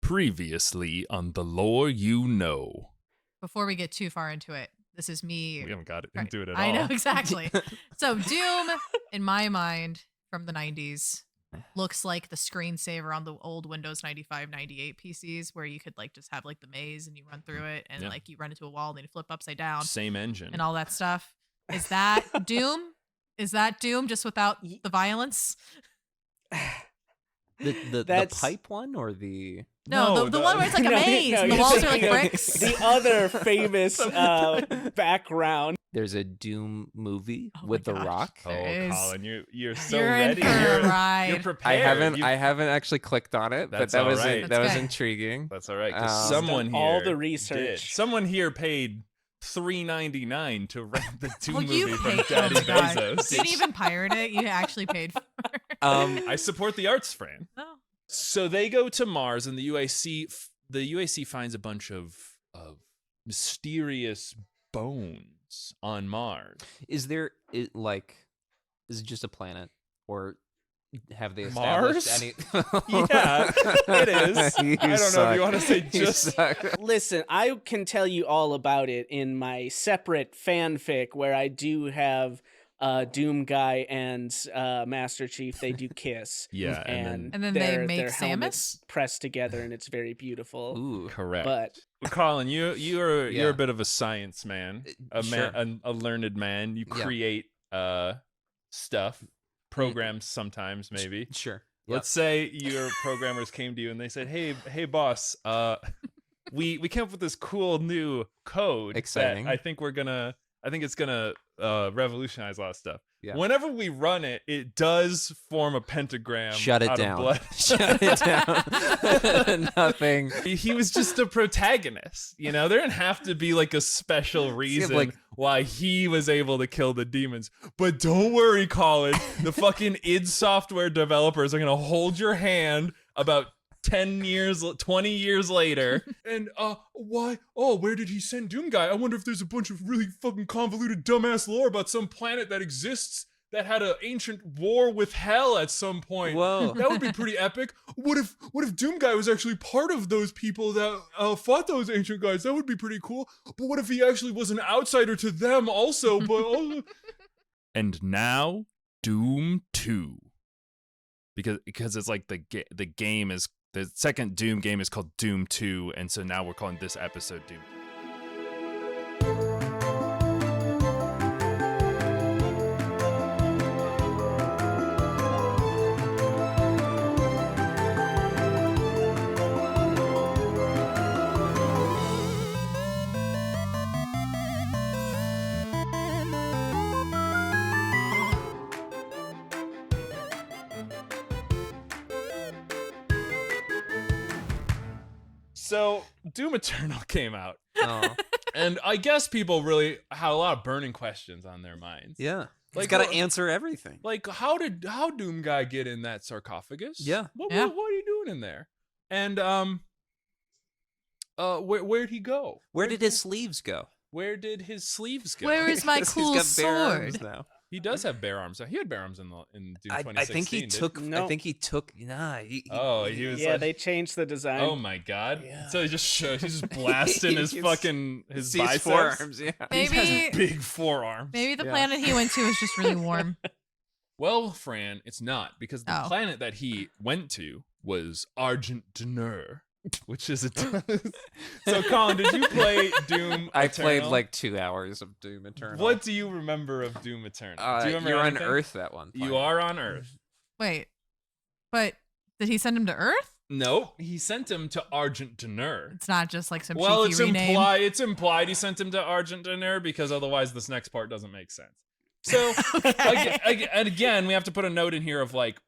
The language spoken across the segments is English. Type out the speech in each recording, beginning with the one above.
Previously on The Lore You Know. Before we get too far into it, this is me. We haven't got into it at all. I know, exactly. So Doom, in my mind, from the 90s, looks like the screensaver on the old Windows 95, 98 PCs where you could like just have like the maze and you run through it and like you run into a wall and then you flip upside down. Same engine. And all that stuff. Is that Doom? Is that Doom just without the violence? The pipe one or the... No, the one where it's like a maze and the walls are like bricks. The other famous background. There's a Doom movie with The Rock. Oh, Colin, you're so You're ready. In for a ride. You're prepared. I haven't actually clicked on it, but that was intriguing. That's all right. Because someone here all the research. Did. Someone here paid $3.99 to rent the Doom movie you from paid, Daddy Bezos. You didn't even pirate it. You actually paid for it. I support the arts, Fran. Oh. So they go to Mars, and the UAC finds a bunch of mysterious bones on Mars. Is it just a planet, or have they established Mars? any? Yeah, it is. I don't know if you want to say just. Listen, I can tell you all about it in my separate fanfic where I do have Doom Guy and Master Chief. They do kiss. Yeah, and then they make their Samus helmets pressed together, and it's very beautiful. Ooh, correct. But Colin, you're a bit of a science man, a learned man. You create stuff, programs sometimes maybe. Sure. Let's say your programmers came to you and they said, "Hey, boss, we came up with this cool new code. Exciting. That I think it's gonna revolutionize a lot of stuff. Yeah. Whenever we run it, it does form a pentagram. Shut it out down. Of blood. Shut it down. Nothing. He was just a protagonist. You know, there didn't have to be like a special reason why he was able to kill the demons. But don't worry, Colin. The fucking id Software developers are gonna hold your hand about 10 years, 20 years later, and why? Oh, where did he send Doom Guy? I wonder if there's a bunch of really fucking convoluted dumbass lore about some planet that exists that had an ancient war with hell at some point. Whoa, that would be pretty epic. What if Doom Guy was actually part of those people that fought those ancient guys? That would be pretty cool. But what if he actually was an outsider to them also? But and now Doom 2, because it's like the game is. The second Doom game is called Doom 2, and so now we're calling this episode Doom. So, Doom Eternal came out. Oh. And I guess people really had a lot of burning questions on their minds. Yeah. Like, He's got to answer everything. Like, how Doom Guy get in that sarcophagus? Yeah. What are you doing in there? And, where'd he go? Where did his sleeves go? Where did his sleeves go? Where is my cool He's got bare sword? arms now. He does have bare arms. He had bare arms in Doom 2016. I think he took. No. I think he took. Nah. He was. yeah, like, they changed the design. Oh my god! Yeah. So he just shows. He's just blasting his biceps. Forearms. Yeah. He has big forearms. Maybe the planet he went to was just really warm. Well, Fran, it's not, because the planet that he went to was Argent, which is a. So, Colin, did you play Doom Eternal? I played like 2 hours of Doom Eternal. What do you remember of Doom Eternal? Do you remember you're anything? on Earth that one. You are on Earth. Wait, but did he send him to Earth? No, he sent him to Argent. It's not just like some Well, cheeky rename. it's implied he sent him to Argent, because otherwise this next part doesn't make sense. So, and again, we have to put a note in here of like,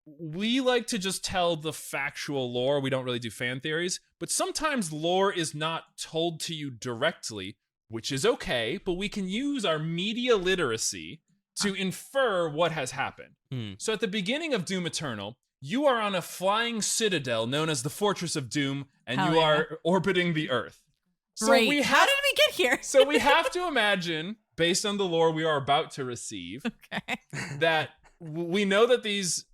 we like to just tell the factual lore. We don't really do fan theories, but sometimes lore is not told to you directly, which is okay, but we can use our media literacy to infer what has happened. So at the beginning of Doom Eternal, you are on a flying citadel known as the Fortress of Doom, and you are orbiting the Earth. Great. So How did we get here? So we have to imagine, based on the lore we are about to receive, that we know that these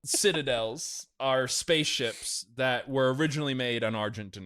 citadels are spaceships that were originally made on Argent.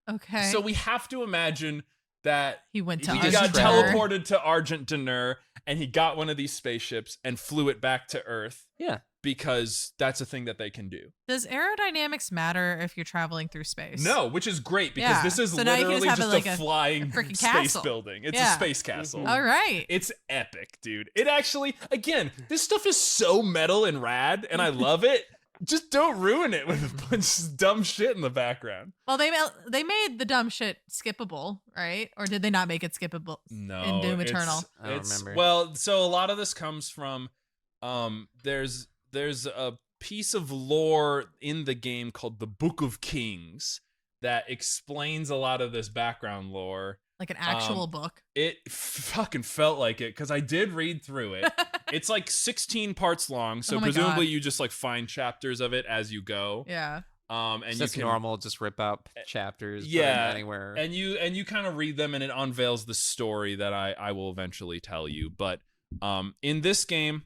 Okay. So we have to imagine that he went to he got Argent. teleported to Argent and he got one of these spaceships and flew it back to Earth. Yeah. Because that's a thing that they can do. Does aerodynamics matter if you're traveling through space? No, which is great because this is literally just a flying space castle. building. It's a space castle. All right. It's epic, dude. It actually, again, this stuff is so metal and rad, and I love it. Just don't ruin it with a bunch of dumb shit in the background. Well, they made the dumb shit skippable, right? Or did they not make it skippable in Doom Eternal? I don't remember. Well, so a lot of this comes from there's a piece of lore in the game called the Book of Kings that explains a lot of this background lore. Like an actual book. It fucking felt like it because I did read through it. It's like 16 parts long, so presumably you just like find chapters of it as you go. Yeah. And so you that's can normal, just rip out chapters. Yeah, anywhere. And you kind of read them, and it unveils the story that I will eventually tell you. But in this game,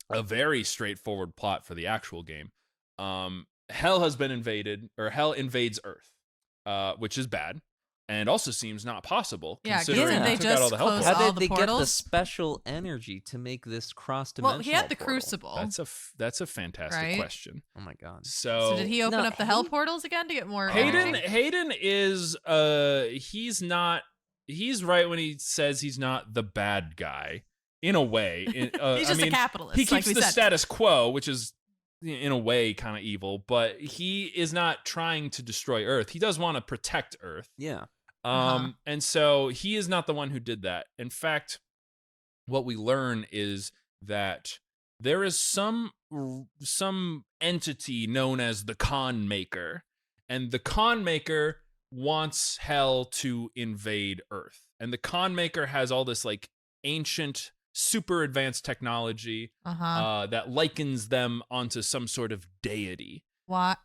a very straightforward plot for the actual game. Hell has been invaded, or Hell invades Earth, which is bad, and also seems not possible. Yeah, considering they took out all just the help. closed How all did the they get the portals? special energy to make this cross-dimensional? Well, he had the portal? crucible. That's a fantastic Right? question. Oh my god. So did he open up the hell portals again to get more Hayden energy? Hayden is he's right when he says he's not the bad guy in a way. He's just a capitalist. He keeps like the said. status quo, which is in a way kind of evil, but he is not trying to destroy Earth. He does want to protect Earth. Yeah. And so he is not the one who did that. In fact, what we learn is that there is some entity known as the Con Maker, and the Con Maker wants Hell to invade Earth. And the Con Maker has all this like ancient, super advanced technology that likens them onto some sort of deity. What?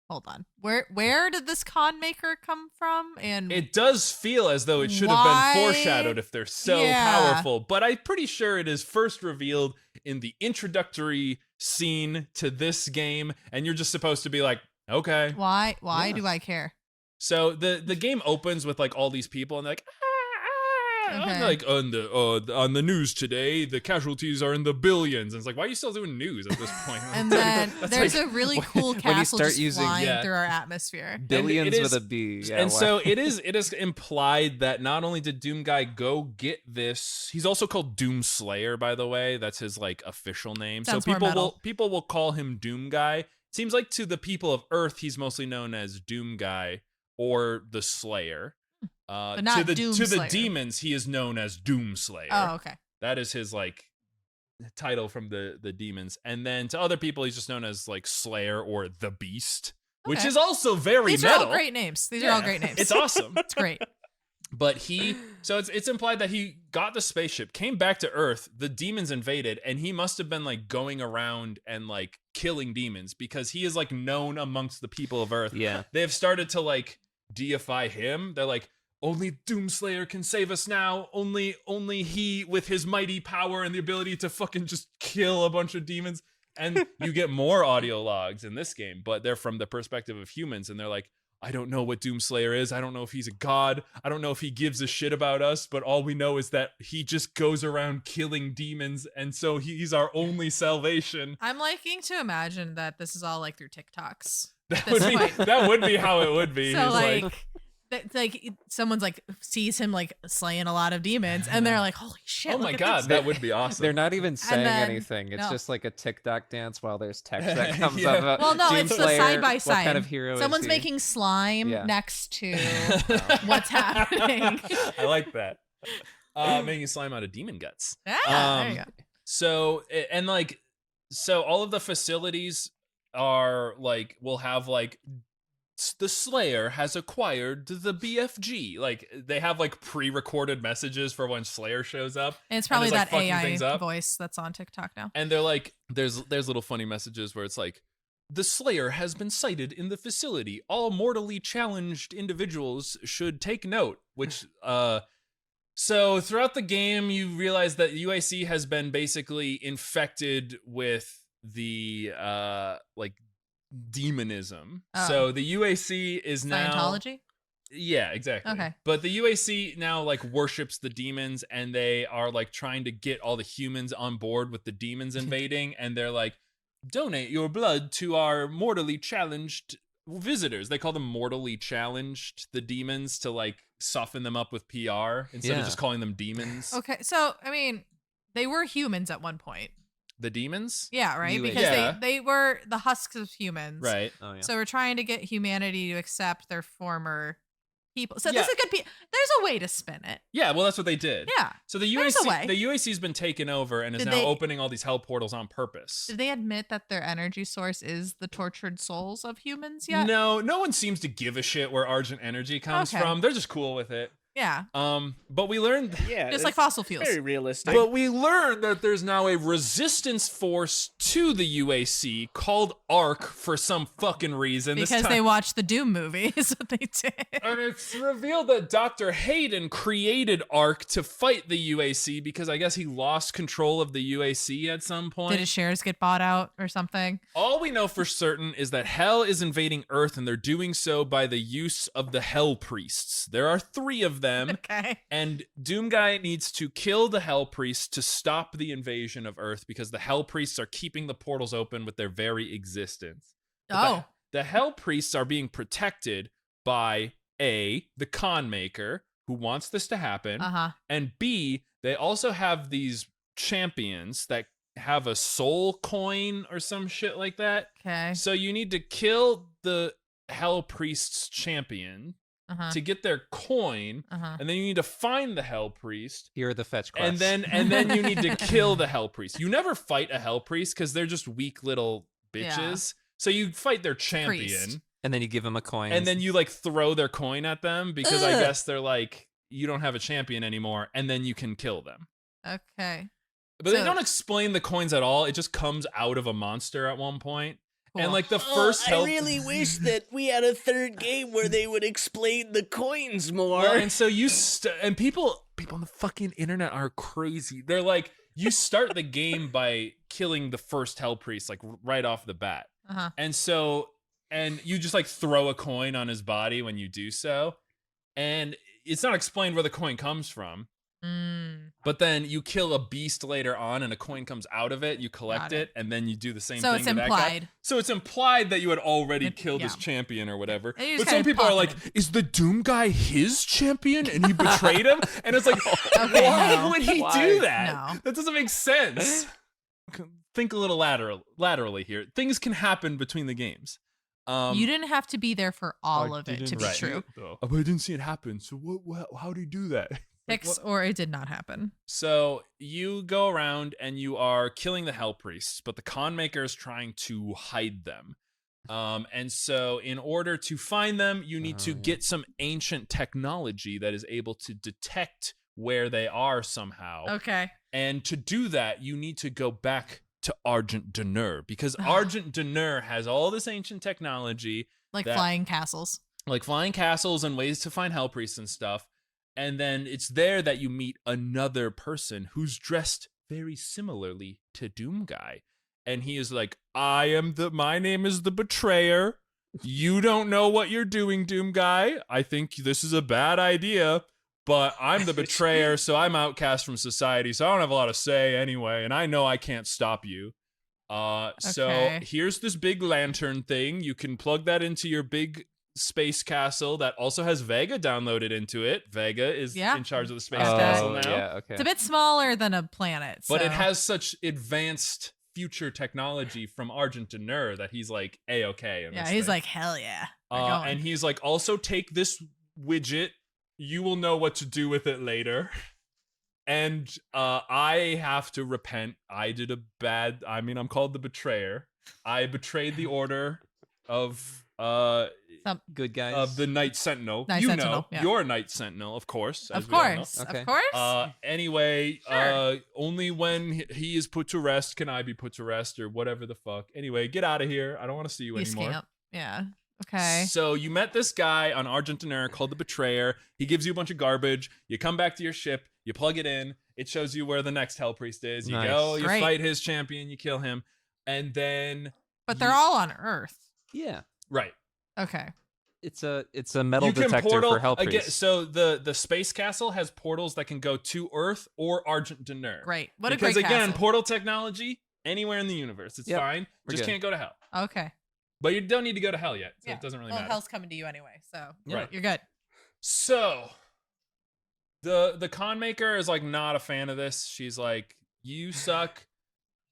Hold on. Where did this con maker come from? And it does feel as though it should have been foreshadowed if they're so powerful, but I'm pretty sure it is first revealed in the introductory scene to this game, and you're just supposed to be like, okay. Why do I care? So the game opens with like all these people, and they're like, Okay. like on the news today, the casualties are in the billions. And it's like, why are you still doing news at this point? And then there's like, a really cool castle start just using- flying through our atmosphere. Billions is- with a B. Yeah, and why? so it is implied that not only did Doom Guy go get this, he's also called Doom Slayer, by the way. That's his like official name. Sounds so more metal. people will call him Doom Guy. Seems like to the people of Earth, he's mostly known as Doom Guy or the Slayer. But not to the Doom to the Slayer. demons, he is known as Doom Slayer. Oh, okay. That is his like title from the demons. And then to other people, he's just known as like Slayer or the Beast, which Okay. is also very These metal. are all great names. These are all great names. It's awesome. It's great. But it's implied that he got the spaceship, came back to Earth, the demons invaded, and he must have been like going around and like killing demons because he is like known amongst the people of Earth. Yeah. They have started to like deify him. They're like, only Doomslayer can save us now. Only he with his mighty power and the ability to fucking just kill a bunch of demons. And you get more audio logs in this game, but they're from the perspective of humans, and they're like, I don't know what Doomslayer is. I don't know if he's a god. I don't know if he gives a shit about us, but all we know is that he just goes around killing demons, and so he's our only salvation. I'm liking to imagine that this is all like through TikToks. That would be how it would be. So He's like someone's like sees him like slaying a lot of demons, and they're like, "Holy shit!" oh look my at god, this. that would be awesome. They're not even saying then- anything. It's no. just like a TikTok dance while there's text that comes Yeah. up. About Well, no, Doom it's the Slayer, side by side. What kind of hero Someone's is he? making slime Yeah. next to what's happening. I like that. Making slime out of demon guts. There you go. So so all of the facilities are like will have like the Slayer has acquired the BFG. Like they have like pre-recorded messages for when Slayer shows up. And it's probably and there's, that like, fucking things AI up. voice that's on TikTok now. And they're like, there's little funny messages where it's like, the Slayer has been sighted in the facility. All mortally challenged individuals should take note. Which, so throughout the game, you realize that UAC has been basically infected with the like demonism. Oh. So the UAC is now Scientology? Yeah, exactly. Okay. But the UAC now like worships the demons, and they are like trying to get all the humans on board with the demons invading, and they're like, donate your blood to our mortally challenged visitors. They call them mortally challenged, the demons, to like soften them up with PR instead of just calling them demons. Okay, so I mean, they were humans at one point. The demons? Yeah, right? UAC. Because Yeah. they were the husks of humans. Right. Oh yeah. So we're trying to get humanity to accept their former people. So Yeah. this could be, there's a way to spin it. Yeah, well that's what they did. Yeah. So the There's a way. UAC's been taken over and is Did now they- opening all these hell portals on purpose. Did they admit that their energy source is the tortured souls of humans yet? No one seems to give a shit where Argent energy comes Okay. from. They're just cool with it. Yeah. But we learned Yeah, Just like it's fossil fuels. very realistic. But we learned that there's now a resistance force to the UAC called ARC for some fucking reason. Because they watched the Doom movie is what they did. And it's revealed that Dr. Hayden created ARC to fight the UAC because I guess he lost control of the UAC at some point. Did his shares get bought out or something? All we know for certain is that Hell is invading Earth, and they're doing so by the use of the Hell Priests. There are 3 of them. Okay. And Doomguy needs to kill the Hell Priests to stop the invasion of Earth because the Hell Priests are keeping the portals open with their very existence. But Oh. The Hell Priests are being protected by A, the Con Maker, who wants this to happen, Uh-huh. and B, they also have these champions that have a soul coin or some shit like that. Okay. So you need to kill the Hell Priest's champion Uh-huh. to get their coin, Uh-huh. and then you need to find the Hell Priest, Here are the fetch quests. and then you need to kill the Hell Priest. You never fight a Hell Priest because they're just weak little bitches. So you fight their champion, Priest. And then you give him a coin. and then you like throw their coin at them because I Ugh. guess they're like, you don't have a champion anymore, and then you can kill them. Okay. But they So- don't explain the coins at all. It just comes out of a monster at one point. Cool. And like the Oh, first Hell I really wish that we had a third game where they would explain the coins more. Well, and so you and people on the fucking internet are crazy. They're like, you start the game by killing the first Hell Priest like right off the bat, Uh-huh. and you just like throw a coin on his body when you do so, and it's not explained where the coin comes from. Mm. But then you kill a beast later on, and a coin comes out of it. You collect Got it. it, and then you do the same So thing it's to that guy. implied. So it's implied that you had already It- killed his yeah. champion or whatever. And you But just some kinda people are pop like, him. "Is the Doom guy his champion, and he betrayed him?" And it's like, Okay, why no. would he Why? do that? No. That doesn't make sense. Think a little laterally here. Things can happen between the games. You didn't have to be there for all of it to be Right. true. Oh, but I didn't see it happen. So what? How do you do that? Like, Fix or it did not happen. So you go around and you are killing the Hell Priests, but the Con Maker is trying to hide them. And so in order to find them, you need to yeah. get some ancient technology that is able to detect where they are somehow. Okay. And to do that, you need to go back to Argent because Argent has all this ancient technology, Like That- flying castles. like flying castles and ways to find Hell Priests and stuff. And then it's there that you meet another person who's dressed very similarly to Doomguy. And he is like, my name is the Betrayer. You don't know what you're doing, Doomguy. I think this is a bad idea, but I'm the Betrayer, so I'm outcast from society, so I don't have a lot to say anyway, and I know I can't stop you. So Okay. here's this big lantern thing. You can plug that into your big space castle that also has Vega downloaded into it. Vega is Yeah. in charge of the space Oh, castle now. yeah, okay. It's a bit smaller than a planet. But it so- has such advanced future technology from Argent that he's like A-okay. in Yeah, this he's thing. like, hell yeah. We're going. And he's like, also take this widget. You will know what to do with it later. And I have to repent. I did I'm called the Betrayer. I betrayed the order of Good guys. of the Night Sentinel. Night you Sentinel, know, yeah. you're a Night Sentinel, of course. as Of we all know. course. Okay. Of course. Anyway, Sure. only when he is put to rest can I be put to rest, or whatever the fuck. Anyway, get out of here. I don't want to see you You anymore. scamp. Yeah. Okay. So you met this guy on Argent called the Betrayer. He gives you a bunch of garbage. You come back to your ship. You plug it in. It shows you where the next Hell Priest is. You Nice. go. You Great. fight his champion. You kill him. and then But they're all on Earth. Yeah. right. Okay. It's a metal You can detector portal for Hell again. Priest. So the space castle has portals that can go to Earth or Argent Deneur. Great. What Because a great again, castle. portal technology anywhere in the universe, it's Yep, fine. we're Just good. can't go to hell. Okay. But you don't need to go to hell yet, so Yeah. it doesn't really Well, matter. hell's coming to you anyway, so Yeah. Right. you're good. So the con maker is like not a fan of this. She's like, "You suck.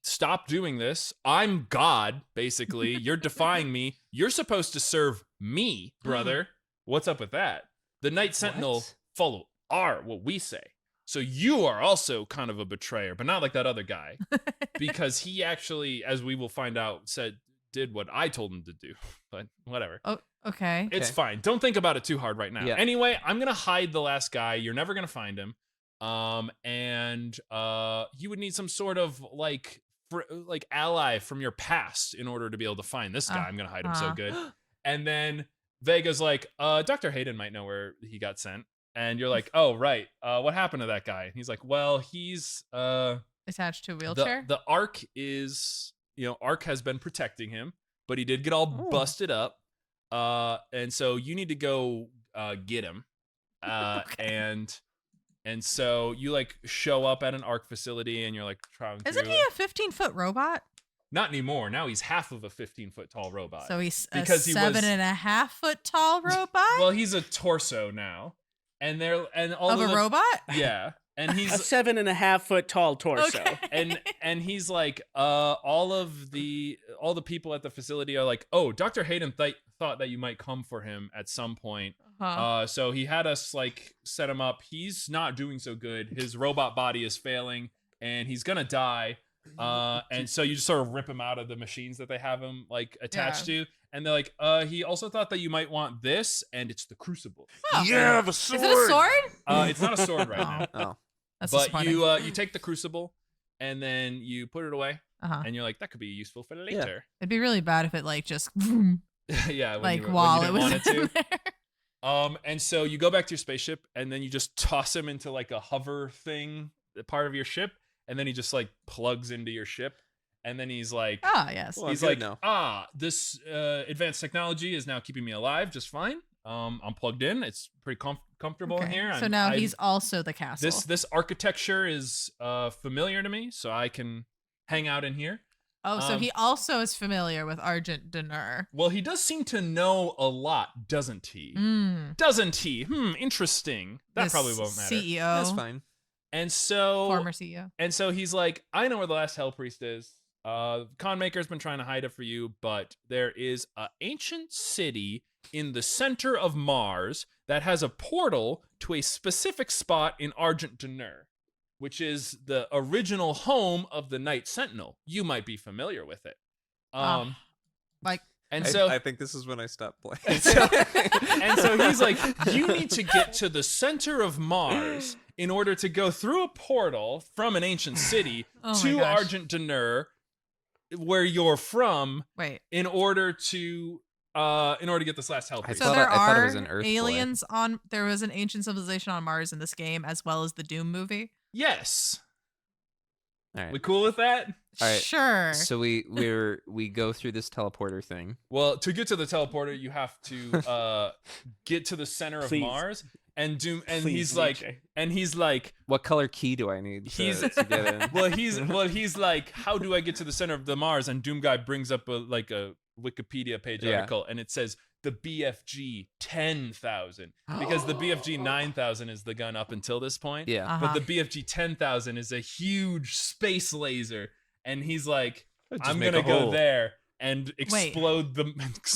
Stop doing this. I'm God, basically. You're defying me. You're supposed to serve me, brother. What's up with that? The Night Sentinel What? follow what we say. So you are also kind of a betrayer, but not like that other guy, because he actually, as we will find out, did what I told him to do. But whatever. Oh, okay. It's Okay. fine. Don't think about it too hard right now. Yeah. Anyway, I'm gonna hide the last guy. You're never gonna find him. And you would need some sort of like ally from your past in order to be able to find this guy. I'm gonna hide him so good. And then Vega's like, Dr. Hayden might know where he got sent. And you're like, oh right. What happened to that guy? And he's like, well, he's Attached to a wheelchair? the Ark is, Ark has been protecting him, but he did get all busted up. And so you need to go get him. Okay. And so you like show up at an Ark facility and you're like trying Isn't through he it. a 15-foot robot? Not anymore. Now he's half of a 15-foot tall robot. So he's Because a he was- 7.5-foot tall robot? Well, he's a torso now. And all of a robot? Yeah. And A he's 7.5-foot tall torso. Okay. and he's like all the people at the facility are like, oh, Dr. Hayden thought that you might come for him at some point. So he had us like set him up. He's not doing so good. His robot body is failing and he's gonna die. And so you just sort of rip him out of the machines that they have him like attached to. And they're like, he also thought that you might want this, and it's the crucible. Oh. Yeah, the sword. Is it a sword? It's not a sword right now. Oh. That's But disappointing. you take the crucible and then you put it away and you're like, that could be useful for later. It'd be really bad if it like just Yeah, when like you, while when it you was didn't want in it to. there. And so you go back to your spaceship and then you just toss him into like a hover thing, part of your ship, and then he just like plugs into your ship, and then he's like, Ah, yes. Well, he's good like, now. this advanced technology is now keeping me alive just fine. I'm plugged in. It's pretty comfortable in Okay. here. So now he's also the castle. this architecture is familiar to me, so I can hang out in here. so he also is familiar with Argent Deneur. Well, he does seem to know a lot, doesn't he? Doesn't he? Interesting. That This probably won't matter. CEO. That's fine. And so Former CEO. And so he's like, I know where the last Hell Priest is. Con Maker's been trying to hide it for you, but there is an ancient city in the center of Mars that has a portal to a specific spot in Argent Deneur, which is the original home of the Night Sentinel. You might be familiar with it. Like, And so I think this is when I stopped playing. and so he's like, you need to get to the center of Mars in order to go through a portal from an ancient city Oh my to gosh. Argent Deneur, where you're from, wait. in order to get this last Hell Priest. So thought there I thought it are was an Earth boy. aliens on. There was an ancient civilization on Mars in this game, as well as the Doom movie. Yes. All right. We cool with that? All right. Sure. So we go through this teleporter thing. Well, to get to the teleporter, you have to get to the center Please. of Mars, and Doom, and Please, he's like, What color key do I need He's- to get in? he's like, how do I get to the center of the Mars? And Doom Guy brings up a Wikipedia page Yeah. article, and it says the BFG 10,000 because the BFG 9,000 is the gun up until this point. Yeah. Uh-huh. But the BFG 10,000 is a huge space laser, and he's like, Just I'm make gonna a go hole. there and explode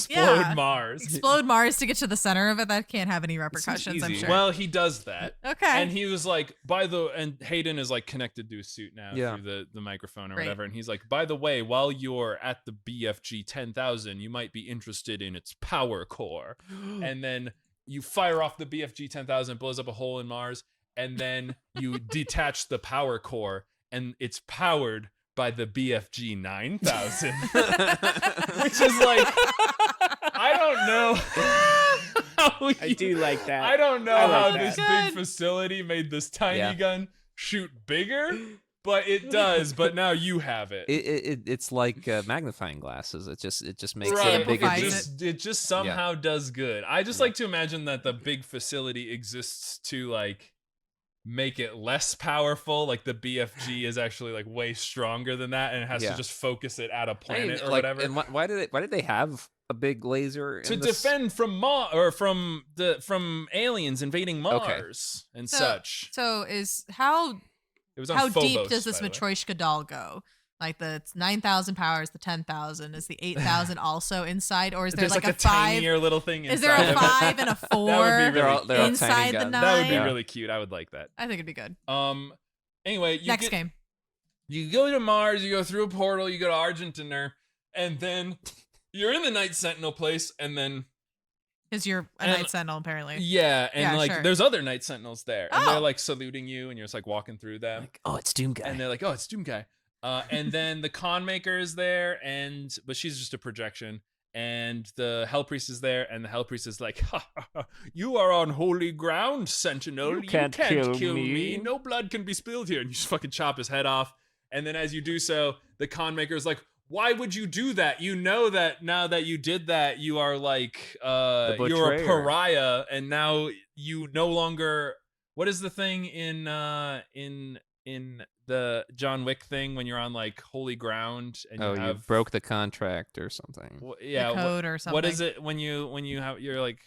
Yeah. Mars. Explode Mars to get to the center of it. That can't have any repercussions, I'm easy. sure. Well, he does that. okay. And he was like, and Hayden is like connected to his suit now Yeah. through the microphone or Right. whatever. And he's like, by the way, while you're at the BFG 10,000, you might be interested in its power core. And then you fire off the BFG 10,000, blows up a hole in Mars, and then you detach the power core, and it's powered by the BFG 9,000. Which is like, I don't know. I do like that. I don't know I like how that. this Good. big facility made this tiny Yeah. gun shoot bigger, But it does. But now you have it. It's like magnifying glasses. It just makes Right. it a bigger Amplifies deal. It just somehow does good. I just like to imagine that the big facility exists to like make it less powerful. Like the BFG is actually like way stronger than that, and it has to just focus it at a planet or whatever. And why did they have a big laser To in this? defend from from aliens invading Mars and such. So is how It was on how Phobos, deep does this by the way. Matryoshka doll go? Like the 9,000 powers, the 10,000. Is the 8,000 also inside, or is there There's like, like a 5? tinier little thing inside. Is there a of it. 5 and a 4 That would be really They're all inside tiny the guns. 9? That would be Yeah. really cute. I would like that. I think it'd be good. Anyway, Next game. You go to Mars, you go through a portal, you go to Argent, and then you're in the Night Sentinel place, and then Because you're a Night Sentinel, apparently. yeah, and Yeah, like sure. there's other Night Sentinels there, and Oh. they're like saluting you, and you're just like walking through them, Like, oh, it's Doom Guy. and they're like, oh, it's Doom Guy. And then the Con Maker is there, but she's just a projection. And the Hell Priest is there, and the Hell Priest is like, ha, ha, ha, you are on holy ground, Sentinel. You can't kill me. No blood can be spilled here. And you just fucking chop his head off. And then as you do so, the Con Maker is like, why would you do that? You know that now that you did that, you are like, you're a betrayer. pariah, and now you no longer. What is the thing in the John Wick thing when you're on like holy ground and you you have broke the contract or something. yeah, The code or something. what is it when you have you're like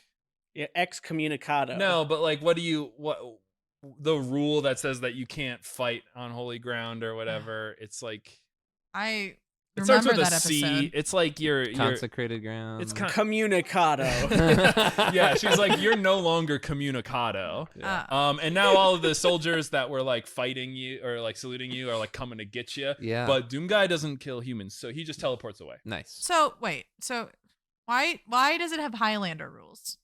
Yeah, excommunicado. no, but like what the rule that says that you can't fight on holy ground or whatever? It's like I it starts remember with a that C. episode. It's like you're Consecrated ground. It's Communicado. yeah, she's like you're no longer communicado. And now all of the soldiers that were like fighting you or like saluting you are like coming to get you. Yeah. But Doom Guy doesn't kill humans, so he just teleports away. Nice. So wait. So why does it have Highlander rules?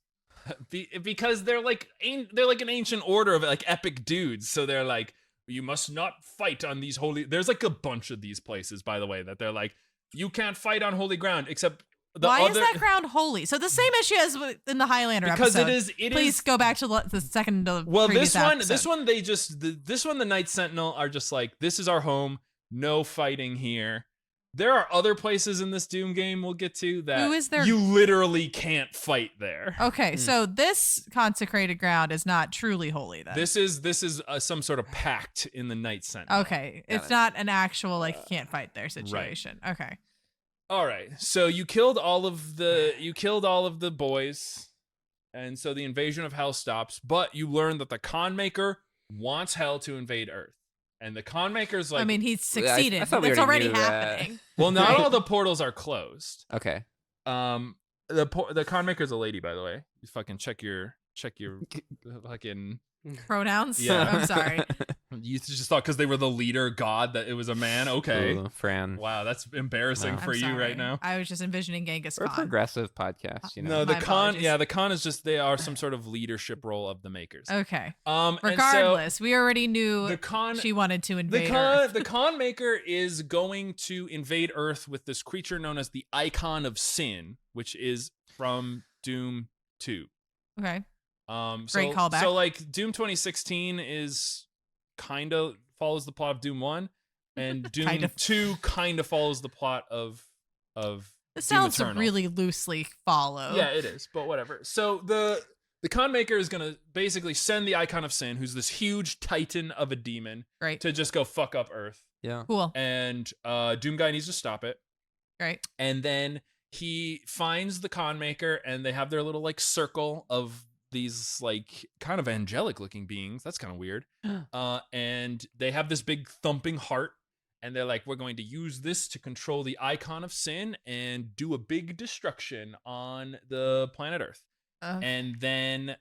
Because they're like an ancient order of like epic dudes. So they're like, you must not fight on these holy. There's like a bunch of these places, by the way, that they're like, you can't fight on holy ground except the Why other. is that ground holy? So the same issue as in the Highlander Because episode. it Please is. go back to the second. Well, previous this one, episode. the Night Sentinel are just like, this is our home. No fighting here. There are other places in this Doom game we'll get to that Who is there? you literally can't fight there. Okay, so this consecrated ground is not truly holy then. This is some sort of pact in the Night Sentinel. Okay, Got it's it. not an actual like you can't fight there situation. Okay. All right. So you killed all of the boys, and so the invasion of Hell stops. But you learn that the Con Maker wants Hell to invade Earth, and the Con Maker's like, I mean, he's succeeded. I thought we It's already already knew that. happening. well, not all the portals are closed. Okay. The Con Maker's a lady, by the way. You fucking check your fucking. Pronouns? Yeah. I'm sorry. You just thought because they were the leader god that it was a man. Okay. Ooh, Fran. Wow, that's embarrassing No. for I'm you sorry. right now. I was just envisioning Genghis We're a Khan. progressive podcast, you know. No, the My Con, apologies. yeah, the Con is just they are some sort of leadership role of the makers. Okay. And so Regardless, we already knew the Con, she wanted to the invade Con, Earth. the Con Maker is going to invade Earth with this creature known as the Icon of Sin, which is from Doom 2. Okay. So Great callback. So like Doom 2016 is kind of follows the plot of Doom 1, and Doom Kind of. 2 kind of follows the plot of It Doom sounds to Eternal. really loosely follow. Yeah, it is, but whatever. So the Con Maker is gonna basically send the Icon of Sin, who's this huge titan of a demon, Great. to just go fuck up Earth. Yeah. Cool. And Doom Guy needs to stop it. Great. And then he finds the Con Maker, and they have their little like circle of these like kind of angelic looking beings. That's kind of weird. And they have this big thumping heart, and they're like, we're going to use this to control the Icon of Sin and do a big destruction on the planet Earth. And then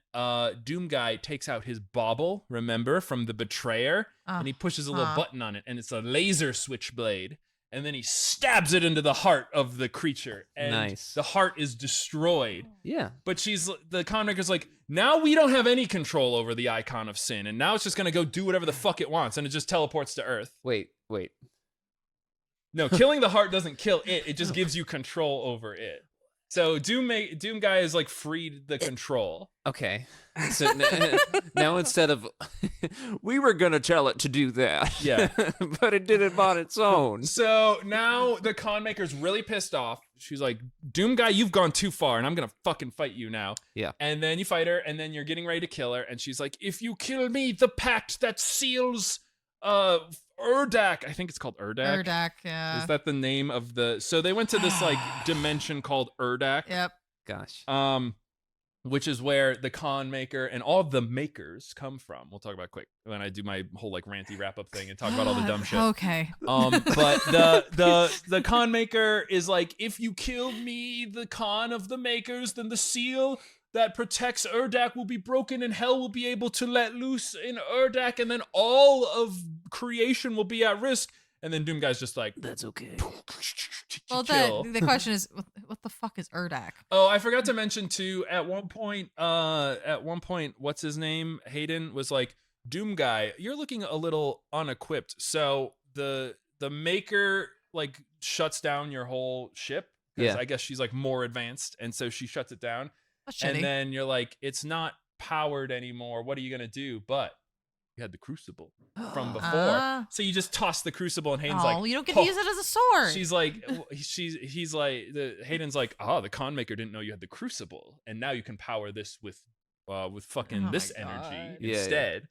Doom Guy takes out his bauble, remember, from the Betrayer, and he pushes a little button on it, and it's a laser switchblade. And then he stabs it into the heart of the creature, and Nice. the heart is destroyed. Yeah. But the Con Maker's like, now we don't have any control over the Icon of Sin, and now it's just gonna go do whatever the fuck it wants, and it just teleports to Earth. Wait. No, killing the heart doesn't kill it; it just gives you control over it. So Doom Guy is like freed the control. Okay. So now instead of we were gonna tell it to do that, Yeah. but it did it on its own. So now the con maker's really pissed off. She's like, Doom Guy, you've gone too far, and I'm gonna fucking fight you now. Yeah. And then you fight her, and then you're getting ready to kill her, and she's like, if you kill me, the pact that seals Urdak. I think it's called Urdak. Urdak, yeah. Is that the name of the? So they went to this like dimension called Urdak. Yep. Gosh. Which is where the con maker and all the makers come from. We'll talk about quick when I do my whole like ranty wrap up thing and talk about all the dumb shit. Okay. But the con maker is like, if you kill me, the con of the makers, then the seal that protects Urdak will be broken and hell will be able to let loose in Urdak, and then all of creation will be at risk. And then Doom Guy's just like, that's okay. Well, kill. the question is, what the fuck is Urdak? Oh, I forgot to mention too. At one point, what's his name? Hayden was like, Doom Guy, you're looking a little unequipped. So the maker like shuts down your whole ship. Yeah. I guess she's like more advanced, and so she shuts it down. That's shitty. And then you're like, it's not powered anymore. What are you gonna do? But you had the crucible from before, so you just toss the crucible, and Hayden's like, you don't get to use it as a sword. She's like, he's like, Hayden's like, the con maker didn't know you had the crucible, and now you can power this with fucking this energy instead.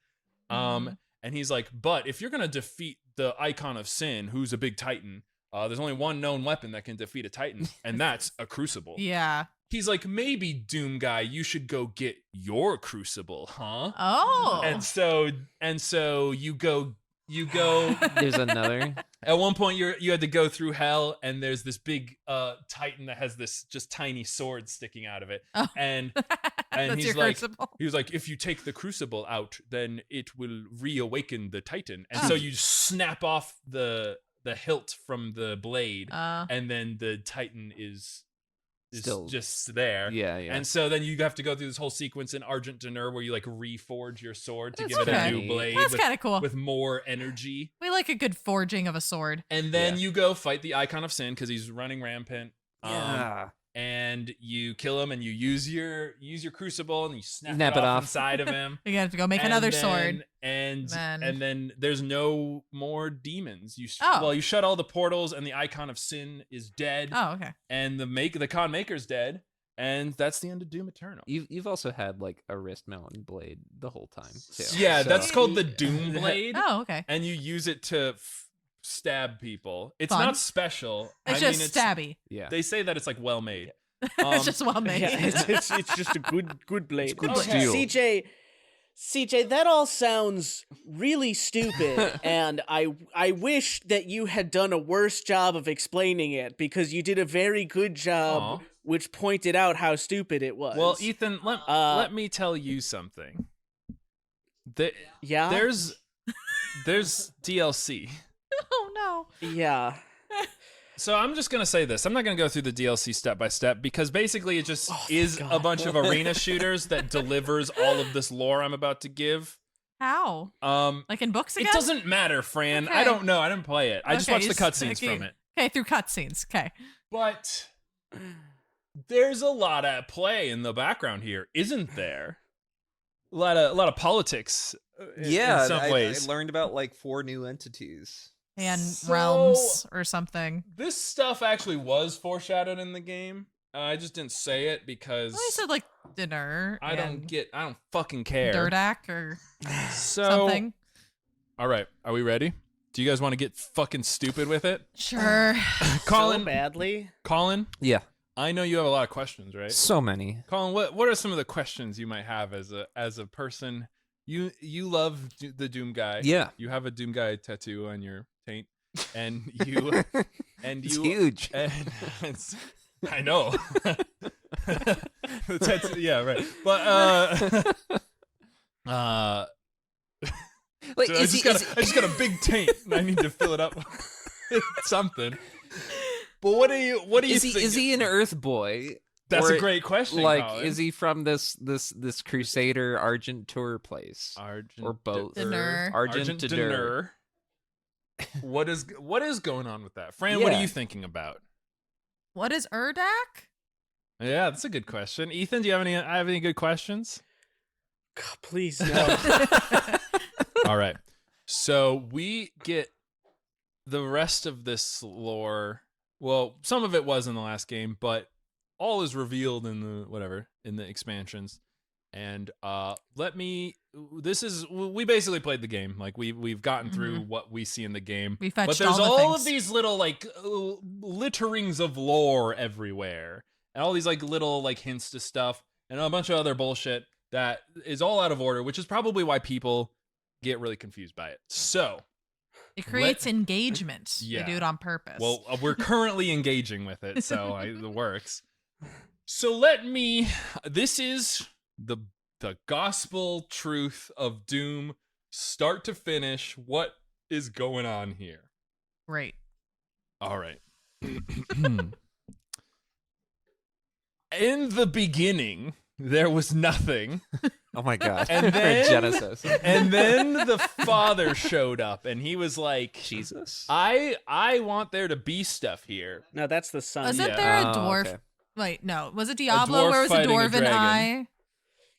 And he's like, but if you're gonna defeat the icon of sin, who's a big titan, there's only one known weapon that can defeat a titan, and that's a crucible. Yeah. He's like, maybe Doom Guy, you should go get your crucible, huh? Oh. And so you go. There's another. At one point, you had to go through hell, and there's this big titan that has this just tiny sword sticking out of it, and That's he's your like, crucible. he was like, if you take the crucible out, then it will reawaken the titan, and so you snap off the hilt from the blade, and then the titan is Still just there. Yeah. And so then you have to go through this whole sequence in Argent where you like reforge your sword to That's give it a okay. new blade. That's kind of cool. With more energy. We like a good forging of a sword. And then you go fight the Icon of Sin because he's running rampant. Yeah. And you kill him, and you use your crucible, and you snap Snap it off inside of him. You have to go make another sword. And Man. then there's no more demons. You shut all the portals, and the Icon of Sin is dead. Oh, okay. And the con maker's dead, and that's the end of Doom Eternal. You've also had like a wrist mounted blade the whole time too. Yeah, So- that's called the Doom Blade. Oh, okay. And you use it to stab people. It's Fun. not special. It's just stabby. Yeah. They say that it's like well made. It's just well made. Yeah, it's just a good blade. It's good Okay. steel. CJ, that all sounds really stupid, and I wish that you had done a worse job of explaining it, because you did a very good job, Aw. which pointed out how stupid it was. Well, Ethan, let me tell you something. yeah, There's DLC. Oh no. yeah. So I'm just going to say this. I'm not going to go through the DLC step by step, because basically it just is God. a bunch of arena shooters that delivers all of this lore I'm about to give. How? Like in books again? It doesn't matter, Fran. Okay. I don't know. I didn't play it. I just Okay, watched the you cutscenes okay. from it. Okay, through cutscenes. Okay. But there's a lot at play in the background here, isn't there? A lot of politics. In some ways. I learned about like 4 new entities. And So- realms or something. This stuff actually was foreshadowed in the game. I just didn't say it because Well, I said like dinner. I don't fucking care. Dirdak or So, something. all right, are we ready? Do you guys want to get fucking stupid with it? Sure. Colin, So badly. Colin, Yeah. I know you have a lot of questions, right? So many. Colin, what are some of the questions you might have as a person? You love the Doom Guy. Yeah. You have a Doom Guy tattoo on your taint, and you It's huge. And I know. The tattoo, yeah, right. But Like, so I just got a big taint, and I need to fill it up with something. But what do you think? is he an Earth boy? That's Or, a great question. Like, Colin. is he from this Crusader Argent tour place? Argent or both? Dinner. Argent to dinner. What is going on with that, Fran? What are Yeah. you thinking about? What is Urdak? Yeah, that's a good question. Ethan, do you have any good questions? God, please no. All right. So we get the rest of this lore. Well, some of it was in the last game, but all is revealed in the expansions. And we basically played the game. Like we've gotten through what we see in the game. We fetched but there's all the of these little like litterings of lore everywhere. And all these like little like hints to stuff and a bunch of other bullshit that is all out of order, which is probably why people get really confused by it. So it creates engagement. Yeah. They do it on purpose. Well, we're currently engaging with it, so it works. So this is the gospel truth of Doom, start to finish. What is going on here? Great. All right. In the beginning, there was nothing. Oh my god. And then Genesis. And then the father showed up and he was like, Jesus. I want there to be stuff here. No, that's the sun. Wasn't Yeah. there a Oh, dwarf? okay. Wait, no. Was it Diablo dwarf where it was a fighting a dwarven dragon. eye?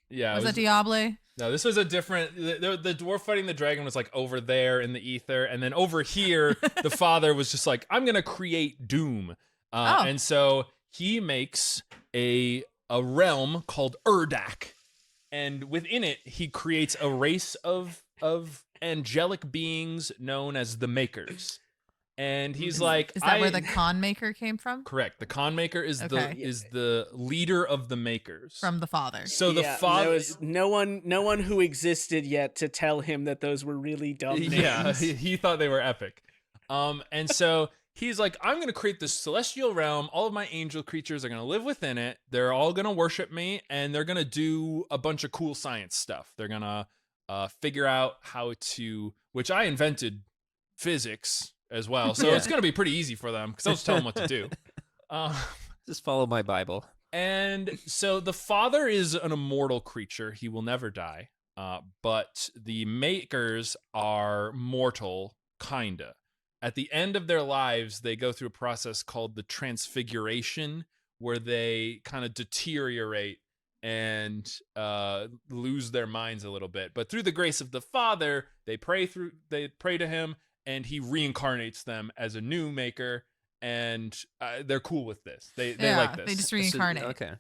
Yeah. Was that Diablo? No, this was a different. The dwarf fighting the dragon was like over there in the ether, and then over here, the father was just like, "I'm gonna create Doom," and so he makes a realm called Urdak, and within it, he creates a race of angelic beings known as the Makers. And he's like, Is that where the con maker came from? Correct. The con maker is Okay. the leader of the Makers. From the father. So the father there was no one who existed yet to tell him that those were really dumb names. Yeah, he thought they were epic. And so he's like, I'm going to create this celestial realm. All of my angel creatures are going to live within it. They're all going to worship me, and they're going to do a bunch of cool science stuff. They're going to figure out how to, which I invented physics as well. So it's going to be pretty easy for them because I'll just tell them what to do. Just follow my Bible. And so the father is an immortal creature. He will never die. But the Makers are mortal, kinda. At the end of their lives, they go through a process called the transfiguration, where they kind of deteriorate and lose their minds a little bit. But through the grace of the Father, they pray to him, and he reincarnates them as a new Maker, and they're cool with this. They like this. They just reincarnate. Okay.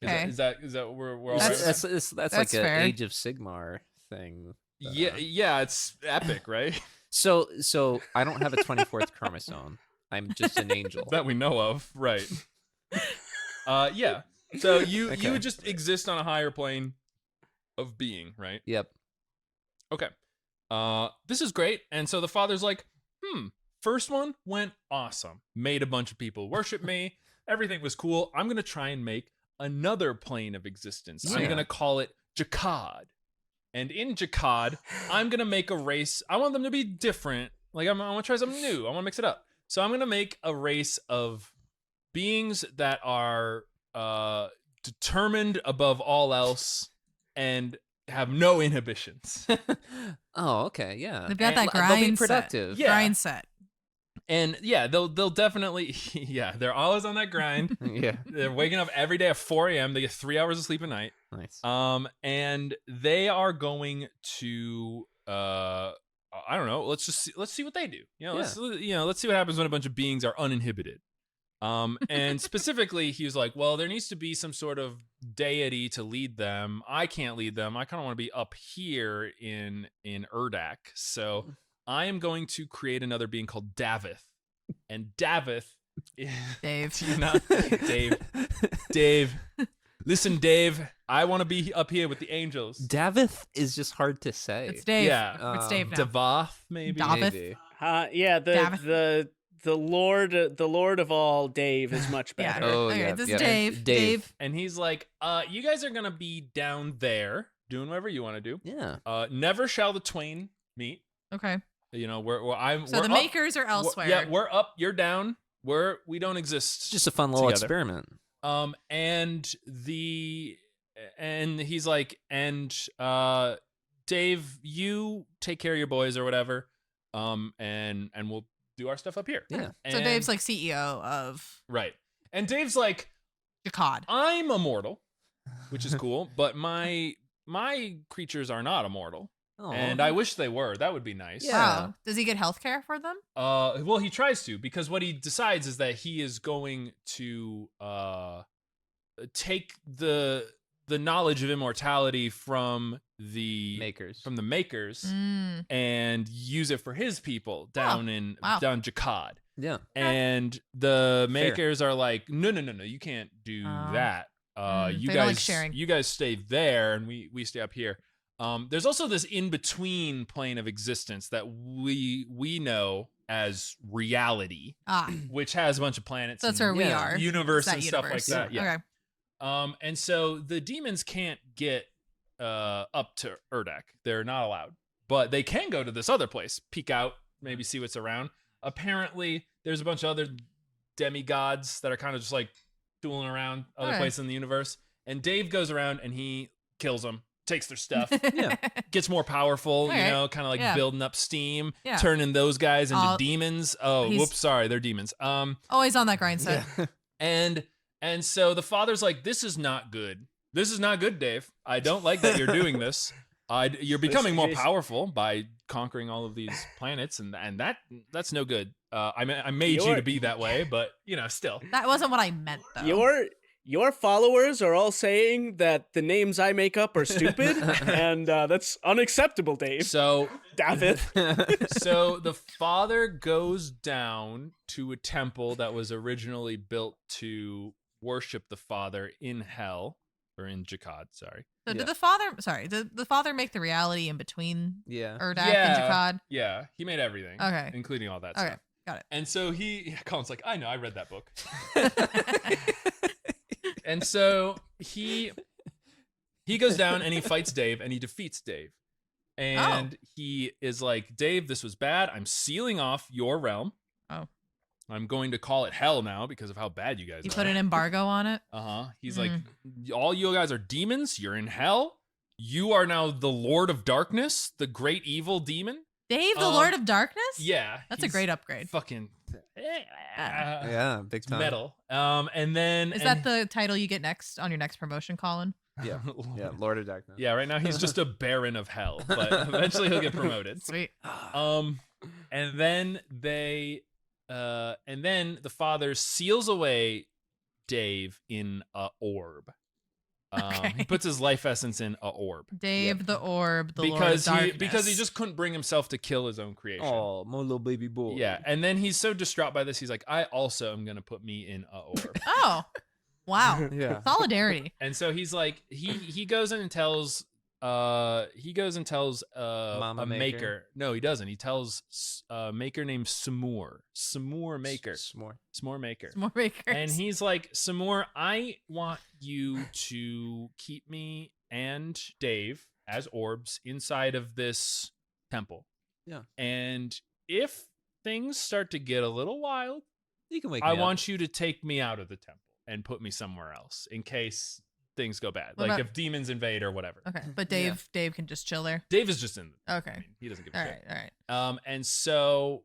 Okay. Is that we're all That's- right? That's like that's an fair. Age of Sigmar thing. Yeah, it's epic, right? So I don't have a 24th chromosome. I'm just an angel. That we know of, right? Yeah. So you Okay. would just exist on a higher plane of being, right? Yep. Okay. This is great. And so the father's like, first one went awesome. Made a bunch of people worship me. Everything was cool. I'm gonna try and make another plane of existence. I'm Yeah. gonna call it Jakad. And in Jakad, I'm gonna make a race. I want them to be different. Like I want to try something new. I want to mix it up. So I'm gonna make a race of beings that are determined above all else and have no inhibitions. Oh, okay, yeah. They've got that They'll be grind productive. set. Yeah. Grind set. And yeah, they'll definitely they're always on that grind. Yeah. They're waking up every day at 4 a.m. They get 3 hours of sleep a night. Nice. And they are going to I don't know. Let's see what they do. Let's see what happens when a bunch of beings are uninhibited. And specifically, he was like, well, there needs to be some sort of deity to lead them. I can't lead them. I kind of want to be up here in Urdak. So I am going to create another being called Davith. And Davith Dave. Do you not Dave. Listen, Dave, I want to be up here with the angels. Davith is just hard to say. It's Dave. Yeah. It's Dave now. Davoth, maybe. Davith. Maybe. Yeah, Davith. the Lord of all, Dave, is much Yeah. better. Oh, Okay, yeah, this yeah. is Dave. Dave. And he's like, you guys are gonna be down there doing whatever you want to do. Yeah. Never shall the twain meet. Okay. So So we're the up, makers are elsewhere. Yeah, we're up, you're down. We don't exist. It's just a fun little Together. experiment. And he's like, Dave, you take care of your boys or whatever. And we'll do our stuff up here. Yeah. So And- Dave's like CEO of. right. And Dave's like, Jakad. I'm immortal, which is cool, but my creatures are not immortal. Aw. And I wish they were. That would be nice. Yeah. Wow. Does he get health care for them? Well, he tries to, because what he decides is that he is going to take the knowledge of immortality from the Makers. Mm. and use it for his people down down Jakad. Yeah. And the makers are like, no, you can't do that. You they guys, don't like sharing. you guys stay there, and we stay up here. There's also this in-between plane of existence that we know as reality, which has a bunch of planets. So that's and where we are. Universe It's and stuff like that. Yeah. Okay. And so the demons can't get up to Urdak. They're not allowed. But they can go to this other place, peek out, maybe see what's around. Apparently, there's a bunch of other demigods that are kind of just like tooling around other places in the universe. And Dave goes around and he kills them, takes their stuff, gets more powerful, you know, kind of like building up steam, turning those guys into demons. Oh, whoops, sorry, they're demons. Always on that grind set. And so the father's like, this is not good. This is not good, Dave. I don't like that you're doing this. You're becoming more powerful by conquering all of these planets, and that's no good. I made you to be that way, but you know, still. That wasn't what I meant, though. Your followers are all saying that the names I make up are stupid, and that's unacceptable, Dave. So, David. So the father goes down to a temple that was originally built to worship the father in hell, or in Jakad, sorry. So did the father make the reality in between Urdak Yeah. and Jakad? Yeah, he made everything. Okay. Including all that Okay, stuff. got it. And so Colin's like, I know, I read that book. And so he goes down and he fights Dave and he defeats Dave. And he is like, Dave, this was bad. I'm sealing off your realm. Oh. I'm going to call it hell now because of how bad you guys He are. put an embargo on it? He's like, all you guys are demons. You're in hell. You are now the Lord of Darkness, the great evil demon. Dave, the Lord of Darkness? Yeah. That's a great upgrade. Fucking yeah, big time. metal. And then Is that the title you get next on your next promotion, Colin? Yeah, Lord of Darkness. Yeah, right now he's just a baron of hell, but eventually he'll get promoted. Sweet. And then the father seals away Dave in a orb. He puts his life essence in a orb. Dave the Orb, the Lord of Darkness. Because he just couldn't bring himself to kill his own creation. Oh, my little baby boy. Yeah, and then he's so distraught by this, he's like, I also am gonna put me in a orb. Oh, wow. Yeah. Solidarity. And so he's like, he goes in and tells a maker. No, he doesn't. He tells a maker named Samur Maker. S'more Maker. More makers. And he's like, Samur, I want you to keep me and Dave as orbs inside of this temple. Yeah. And if things start to get a little wild, You can wake I me want you to take me out of the temple and put me somewhere else in case things go bad. What Like about- if demons invade or whatever. Okay, but Dave can just chill there. Dave is just in. Okay. I mean, he doesn't give a All shit. right, all right. And so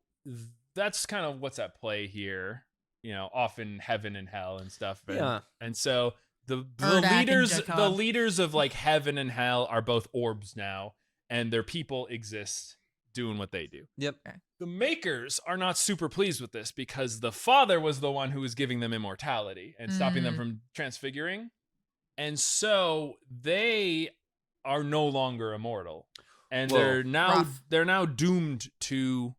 that's kind of what's at play here. You know, often heaven and hell and stuff. And, Yeah. And so the Urdak and the Jakad. leaders of like heaven and hell are both orbs now, and their people exist doing what they do. Yep. The makers are not super pleased with this because the father was the one who was giving them immortality and stopping them from transfiguring. And so they are no longer immortal. And Whoa. they're now doomed to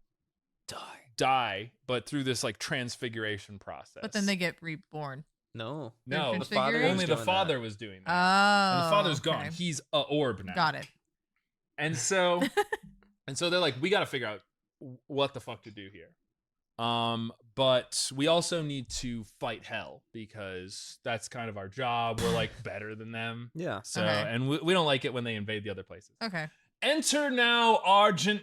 die, but through this like transfiguration process. But then they get reborn. No. No, the father transfiguring? only the doing father that. was doing that. Oh. And the father's okay. gone. He's a orb now. Got it. And so they're like, we got to figure out what the fuck to do here. But we also need to fight hell because that's kind of our job. We're like better than them. Yeah. So, Okay. and we don't like it when they invade the other places. Okay. Enter now Argent,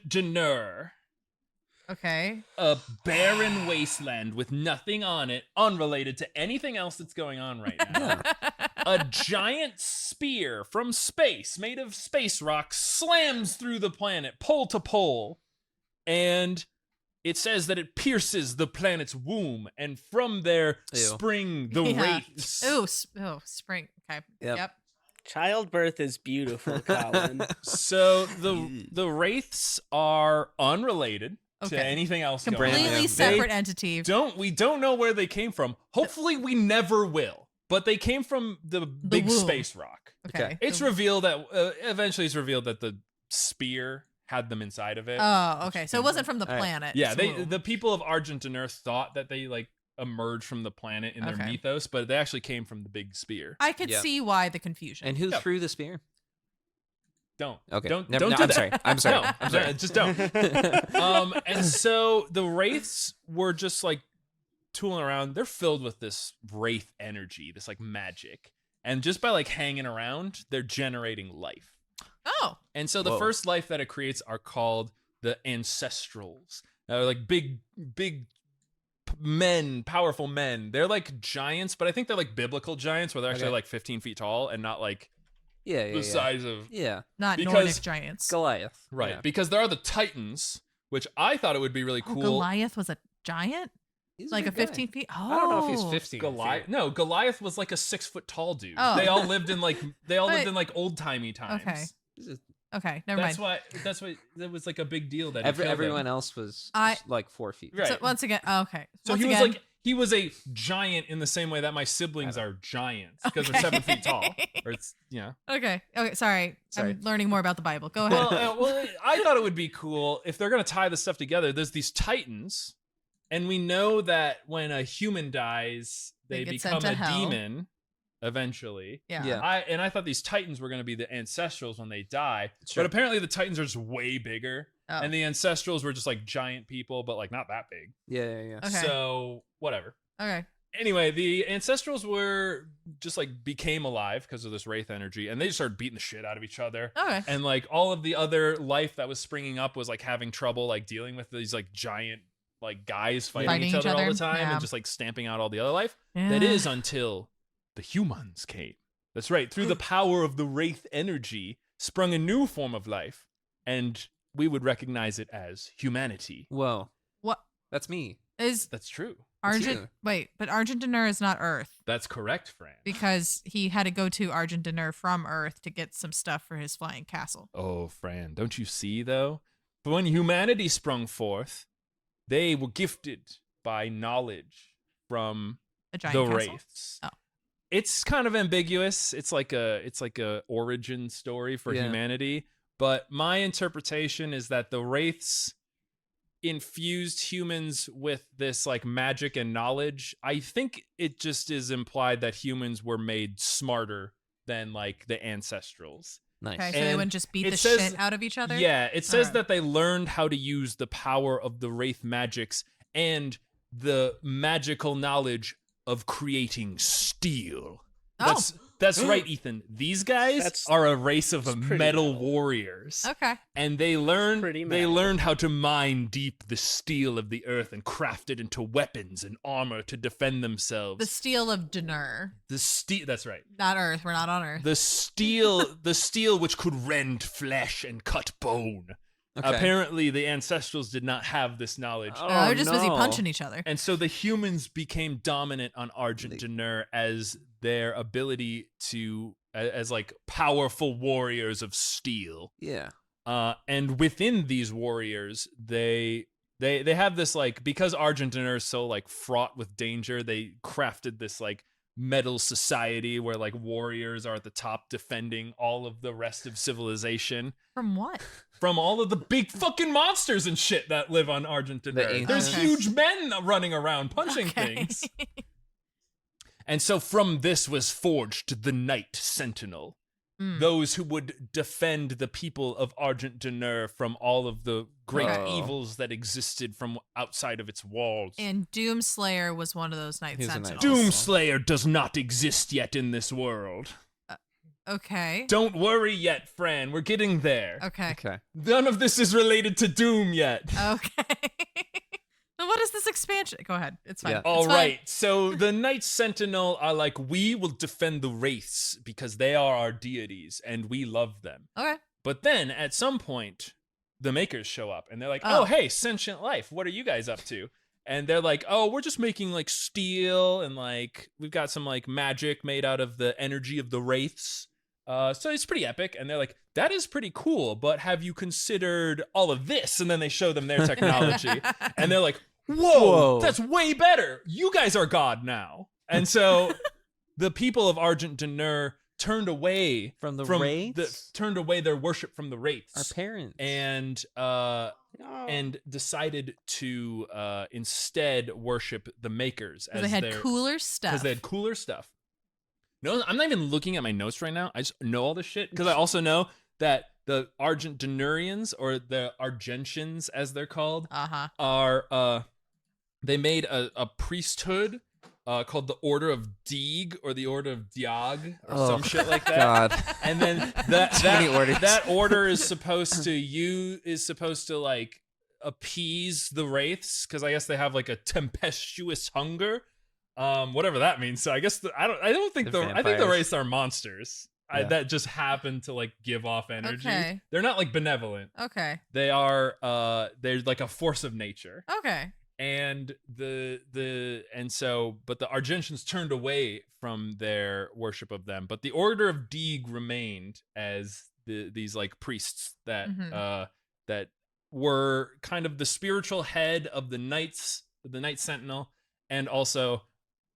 Okay. a barren wasteland with nothing on it, unrelated to anything else that's going on right now. A giant spear from space, made of space rocks, slams through the planet, pole to pole, and it says that it pierces the planet's womb, and from there Ew. spring the Yeah. wraiths. Spring. Okay. Yep. Childbirth is beautiful, Colin. So the wraiths are unrelated Okay. to anything else going on. Completely Yeah. separate entity. We don't know where they came from. Hopefully we never will. But they came from the big womb. space rock. Okay. It's revealed that eventually it's revealed that the spear had them inside of it. Oh, okay. So it wasn't from the All right. planet. Yeah, womb. the people of Argent and Earth thought that they like emerged from the planet in their Okay. mythos, but they actually came from the big spear. I could Yeah. see why the confusion. And who Yeah. threw the spear? Don't. Okay. Don't Never- don't no, do I'm that. sorry. I'm sorry. No, I'm sorry. just don't. And so the wraiths were just like tooling around. They're filled with this wraith energy, this like magic. And just by like hanging around, they're generating life. Oh. And so the Whoa. first life that it creates are called the ancestrals. They're like big men, powerful men. They're like giants, but I think they're like biblical giants where they're actually Okay. like 15 feet tall and not like Yeah. the size of Yeah. Not Because- Nordic giants. Goliath. right. Yeah. Because there are the Titans, which I thought it would be really Oh, cool. Goliath was a giant? He's Like a big guy. 15 feet? Oh. I don't know if he's 15. Goliath? No, Goliath was like a 6 foot tall dude. Oh. They all lived in like But- old timey times. Okay. He's a- Okay, never That's mind. why that was like a big deal that he killed him. everyone else was I- like 4 feet. Right. So once again, okay. So Once he was again, like he was a giant in the same way that my siblings are giants because Okay. they're 7 feet tall. Or it's Okay. Sorry. Sorry. I'm learning more about the Bible. Go ahead. Well, I thought it would be cool if they're gonna tie this stuff together. There's these Titans, and we know that when a human dies, They they get sent become to a hell. demon eventually. yeah. Yeah. I thought these Titans were going to be the ancestrals when they die, Sure. but apparently the Titans are just way bigger, Oh. and the ancestrals were just like giant people, but like not that big. Yeah. Okay. So whatever. Okay. Anyway, the ancestrals were just like became alive because of this wraith energy, and they just started beating the shit out of each other. Okay. And like all of the other life that was springing up was like having trouble like dealing with these like giant like guys fighting each other all the time yeah. and just like stamping out all the other life. Yeah. That is until the humans came. That's right. Through the power of the wraith energy sprung a new form of life, and we would recognize it as humanity. Whoa. What That's me. is That's true. Argent? you. Wait, but Argentinur is not Earth That's correct, Fran. because he had to go to Argentinur from Earth to get some stuff for his flying castle. Oh, Fran, don't you see, though? For when humanity sprung forth, they were gifted by knowledge from A giant the castle. wraiths. Oh. It's kind of ambiguous. It's like a origin story for Yeah. humanity. But my interpretation is that the wraiths infused humans with this like magic and knowledge. I think it just is implied that humans were made smarter than like the ancestrals. Nice. Okay, so they And wouldn't just beat it the says- shit out of each other? Yeah, it says Alright. that they learned how to use the power of the wraith magics and the magical knowledge of creating steel. Oh. That's right, Ethan. These guys That's- are a race of pretty metal metal. warriors. Okay. And they learned Pretty they metal. learned how to mine deep the steel of the earth and craft it into weapons and armor to defend themselves. The steel of Dinur. The steel that's right. Not Earth. We're not on Earth. The steel which could rend flesh and cut bone. Okay. Apparently the ancestrals did not have this knowledge. Oh, They're just busy no. punching each other. And so the humans became dominant on Argent Dinur as their ability to as like powerful warriors of steel. Yeah. And within these warriors, they have this like because Argent Dinur is so like fraught with danger, they crafted this like metal society where like warriors are at the top defending all of the rest of civilization From what? from all of the big fucking monsters and shit that live on Argent Dinur. ancients. There's Okay. huge men running around punching Okay. things. And so from this was forged the Night Sentinel. Mm. Those who would defend the people of Argent Dinur from all of the great Okay. evils that existed from outside of its walls. And Doomslayer was one of those Night He's a Night Sentinels. Doomslayer does not exist yet in this world. Okay. Don't worry yet, Fran. We're getting there. Okay. Okay. None of this is related to Doom yet. Okay. So what is this expansion? Go ahead. It's fine. Yeah. It's All fine. right, so the Night Sentinel are like, we will defend the wraiths because they are our deities and we love them. Okay. But then at some point, the makers show up and they're like, Oh. oh, hey, sentient life, what are you guys up to? And they're like, oh, we're just making like steel and like we've got some like magic made out of the energy of the wraiths. So it's pretty epic. And they're like, that is pretty cool, but have you considered all of this? And then they show them their technology and they're like, whoa, that's way better. You guys are God now. And so the people of Argent Denur turned away From the wraiths? turned away their worship from the wraiths. Our parents. And decided to instead worship the makers as They had cooler stuff. because they had cooler stuff. No, I'm not even looking at my notes right now. I just know all this shit because I also know that the Argent Denurians, or the Argentians as they're called, are they made a priesthood called the Order of Deeg or the Order of Diag or some shit like that. God. And then that order is supposed to like appease the wraiths because I guess they have like a tempestuous hunger, whatever that means. So I guess I think the vampires. wraiths are monsters Yeah. that just happen to like give off energy. Okay. They're not like benevolent. Okay. They are they're like a force of nature. Okay. And but the Argentians turned away from their worship of them, but the Order of Deeg remained as these like priests that that were kind of the spiritual head of the Night Sentinel, and also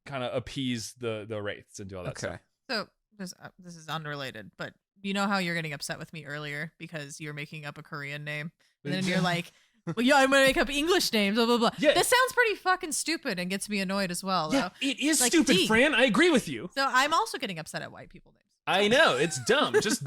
kind of appease the wraiths and do all that stuff. So this is unrelated, but you know how you're getting upset with me earlier because you're making up a Korean name, and then you're like, well, yeah, I'm gonna make up English names, blah blah blah. Yeah. This sounds pretty fucking stupid and gets me annoyed as well. Yeah, Though. it is Like stupid, Deeg. Fran. I agree with you. So I'm also getting upset at white people names. I know, it's dumb. Just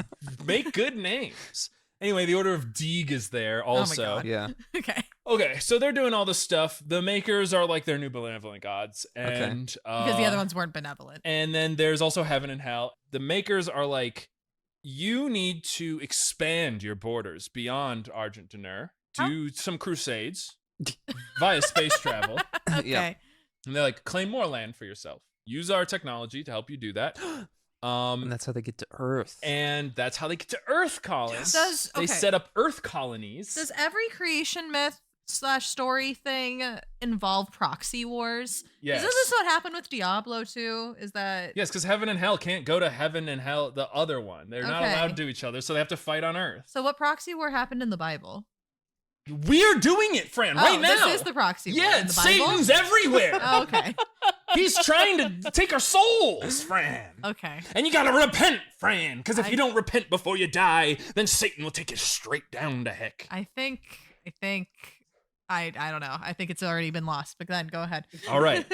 make good names. Anyway, the Order of Deeg is there also. God. Yeah. Okay. Okay, so they're doing all this stuff. The makers are like their new benevolent gods, and Because the other ones weren't benevolent. And then there's also heaven and hell. The makers are like, you need to expand your borders beyond Argent Denur, do some crusades via space travel, Okay. Yeah. and they're like, claim more land for yourself. Use our technology to help you do that. And that's how they get to Earth. And that's how they get to Earth, Colin. They set up Earth colonies. Does every creation myth / story thing involve proxy wars? Yes. Isn't this what happened with Diablo too? Is that Yes, because heaven and hell can't go to heaven and hell, the other one. They're not Okay. allowed to each other, so they have to fight on Earth. So what proxy war happened in the Bible? We're doing it, Fran, right now. This is the proxy war Yeah, in the Bible? Satan's everywhere. Oh, okay. He's trying to take our souls, Fran. Okay. And you gotta repent, Fran, because if you don't repent before you die, then Satan will take you straight down to heck. I think I don't know. I think it's already been lost, but then go ahead. All right.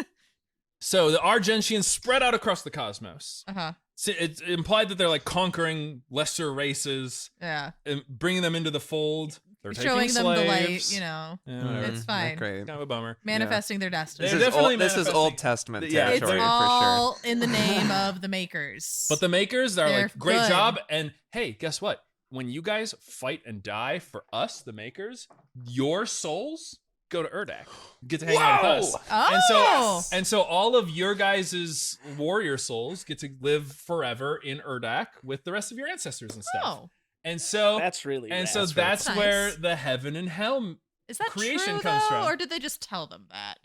So the Argentians spread out across the cosmos. Uh-huh. So it's implied that they're like conquering lesser races, Yeah. and bringing them into the fold. They're Showing taking them the light, slaves. you know. Yeah, whatever. It's fine. Great. Kind of a bummer. Manifesting their destiny. They're This is, definitely this is manifesting- Old Testament Yeah, It's territory all in the name of the makers. But the makers are They're like, great good. job. And hey, guess what? When you guys fight and die for us, the makers, your souls go to Urdak. Get to hang out with us. Oh. And so all of your guys' warrior souls get to live forever in Urdak with the rest of your ancestors and stuff. Oh. And so That's really and rad. so That's that's nice. where the heaven and hell Is that creation true, comes though, from. or did they just tell them that?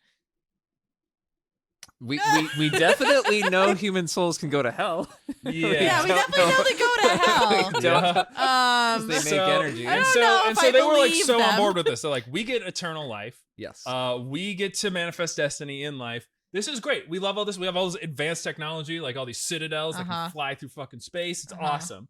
We definitely know human souls can go to hell. Yeah, we don't definitely know. know they go to hell. We don't. Um, They make So- energy. I And don't so know and if so I they were like believe so on them. board with this. They're like, we get eternal life. Yes. We get to manifest destiny in life. This is great. We love all this. We have all this advanced technology, like all these citadels that can fly through fucking space. It's awesome.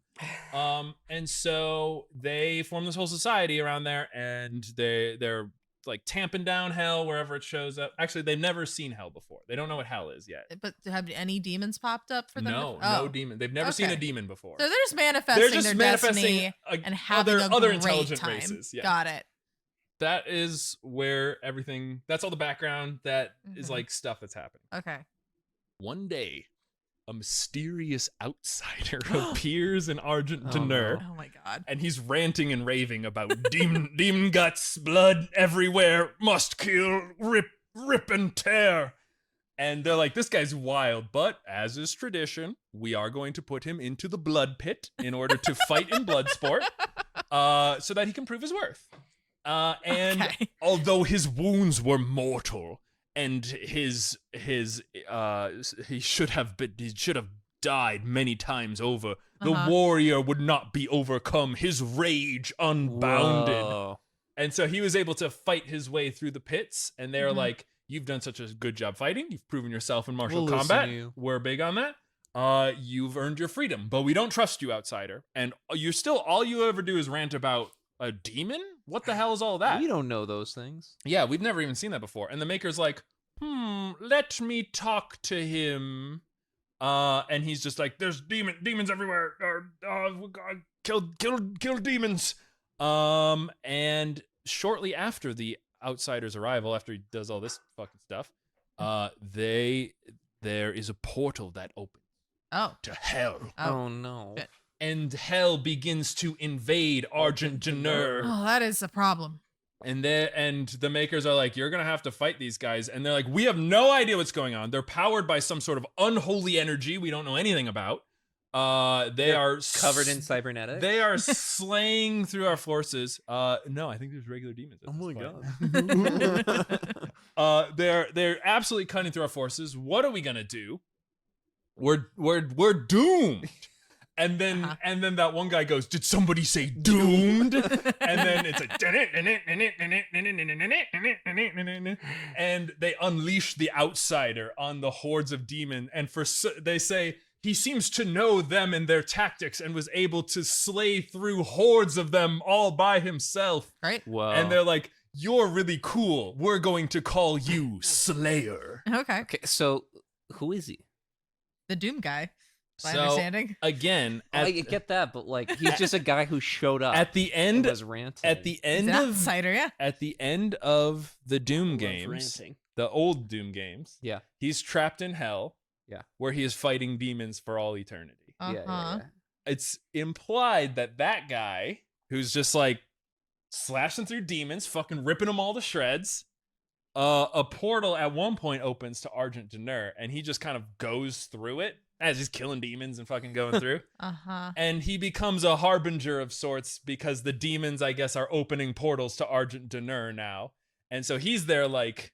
And so they form this whole society around there, and they're like tamping down hell wherever it shows up. Actually, they've never seen hell before. They don't know what hell is yet. but have any demons popped up for them? No, Oh. no demon. They've never seen a Okay. demon before. So they're just manifesting They're just their manifesting destiny and having other a great intelligent time. races. Yeah. Got it. That is where everything. That's all the background. That is Mhm. like stuff that's happening. Okay. One day, a mysterious outsider appears in Argent Oh, Denur, Oh my god. and he's ranting and raving about demon guts, blood everywhere, must kill, rip and tear. And they're like, this guy's wild, but as is tradition, we are going to put him into the blood pit in order to fight in blood sport, so that he can prove his worth. And Okay. although his wounds were mortal, and he should have died many times over, the warrior would not be overcome, his rage unbounded. Whoa. And so he was able to fight his way through the pits, and they're like, you've done such a good job fighting, you've proven yourself in martial We'll listen combat, to you. we're big on that. You've earned your freedom, but we don't trust you, outsider. And you're still, all you ever do is rant about a demon? What the hell is all that? We don't know those things. Yeah, we've never even seen that before. And the maker's like, let me talk to him. And he's just like, there's demons everywhere. Kill demons. And shortly after the outsider's arrival, after he does all this fucking stuff, there is a portal that opens to hell. Oh no. Shit. And hell begins to invade Argent. Oh, that is a problem. And the makers are like, you're gonna have to fight these guys. And they're like, we have no idea what's going on. They're powered by some sort of unholy energy we don't know anything about. They are Covered in cybernetics. They are slaying through our forces. No, I think there's regular demons. Oh my god. They're absolutely cutting through our forces. What are we gonna do? We're doomed. And then that one guy goes, did somebody say doomed? And then it's like, and they unleash the outsider on the hordes of demons. And they say he seems to know them and their tactics and was able to slay through hordes of them all by himself. Right? Whoa. And they're like, you're really cool. We're going to call you Slayer. Okay. Okay, so who is he? The Doom guy. My So, understanding. again, I get that, but like he's just a guy who showed up at the and end was ranting. at the He's end an of outsider, yeah. at the end of the Doom Love games, ranting. the old Doom games, Yeah. he's trapped in hell, Yeah. where he is fighting demons for all eternity. Uh-huh. It's implied that guy who's just like slashing through demons, fucking ripping them all to shreds. A portal at one point opens to Argent, and he just kind of goes through it as he's killing demons and fucking going through. Uh-huh. And he becomes a harbinger of sorts because the demons, I guess, are opening portals to Argent now. And so he's there like,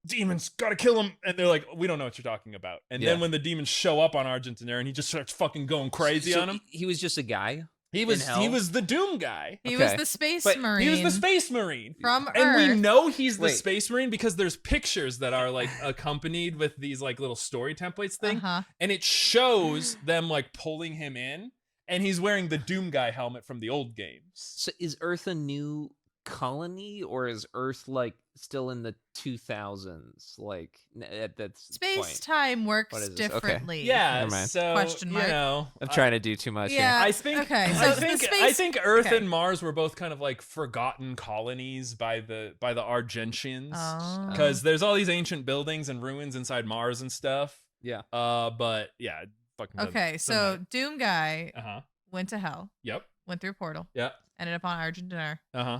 demons, gotta kill him. And they're like, we don't know what you're talking about. And then when the demons show up on Argent and he just starts fucking going crazy on him. He was just a guy. He was the Doom guy. He was Okay. the Space But Marine. he was the Space Marine. from And Earth. we know he's the Wait. Space Marine because there's pictures that are like accompanied with these like little story templates thing. Uh-huh. And it shows them like pulling him in. And he's wearing the Doom guy helmet from the old games. So is Earth a new colony, or is Earth like still in the 2000s? Like at that Space point? time works What is this? Okay. differently. Yeah, Never mind. so Question mark. you know, I'm trying to do too much Yeah. here. I think Okay, so I the think space- I think Earth okay. and Mars were both kind of like forgotten colonies by the Argentians, Oh. because there's all these ancient buildings and ruins inside Mars and stuff. Yeah. But yeah, fucking. Okay, so Doom guy Uh huh. went to hell, Yep. went through a portal, Yep. ended up on Argent, Uh huh.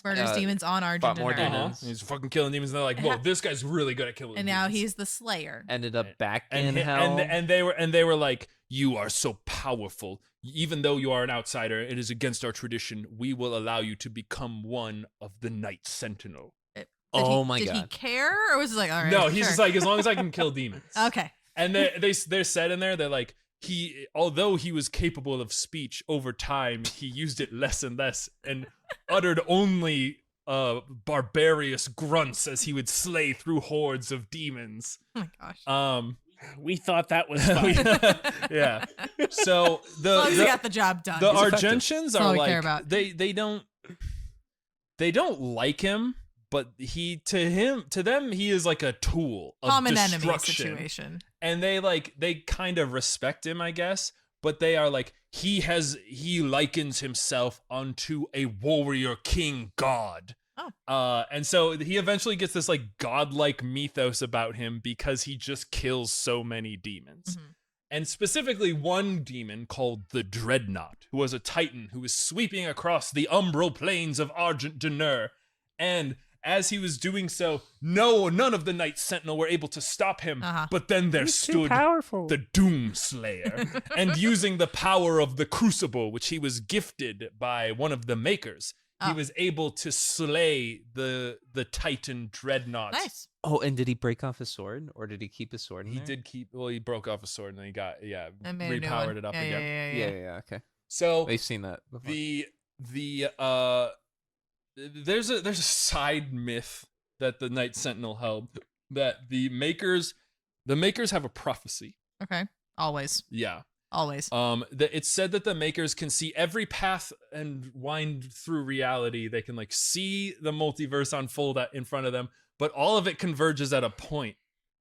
murders demons on Argent, fought more Uh huh. demons. He's fucking killing demons. And they're like, whoa, this guy's really good at killing. and now demons. he's the Slayer. Ended up back and in hi- hell. and they were like, you are so powerful. Even though you are an outsider, it is against our tradition. We will allow you to become one of the Night Sentinel. Oh my Did he God. care, or was he like, all right? No, he's sure. just like, as long as I can kill demons. okay. And they're said in there, they're like, although he was capable of speech over time, he used it less and less and uttered only barbarous grunts as he would slay through hordes of demons. Oh my gosh. We thought that was fine. Yeah. So As long as he got the job done. the He's effective. Argentians all are we like, care about. they don't like him, but to them he is like a tool of Common enemy destruction. situation. And they kind of respect him, I guess, but they are like, he likens himself unto a warrior king god. Oh. And so he eventually gets this like godlike mythos about him because he just kills so many demons. Mhm. And specifically one demon called the Dreadnought, who was a titan who was sweeping across the umbral plains of Argent. And as he was doing so, none of the Night Sentinel were able to stop him. Uh-huh. But then there stood the Doom Slayer, and using the power of the Crucible, which he was gifted by one of the makers, he was able to slay the Titan dreadnought. Nice. Oh, and did he break off his sword, or did he keep his sword in He there? did keep. Well, he broke off a sword and then he got I made a new repowered one. it up Yeah, again. Yeah. Okay. So We've seen that before. There's a side myth that the Knight Sentinel held that the makers have a prophecy. Okay. Always. Yeah. Always. That it's said that the makers can see every path and wind through reality. They can like see the multiverse unfold in front of them, but all of it converges at a point.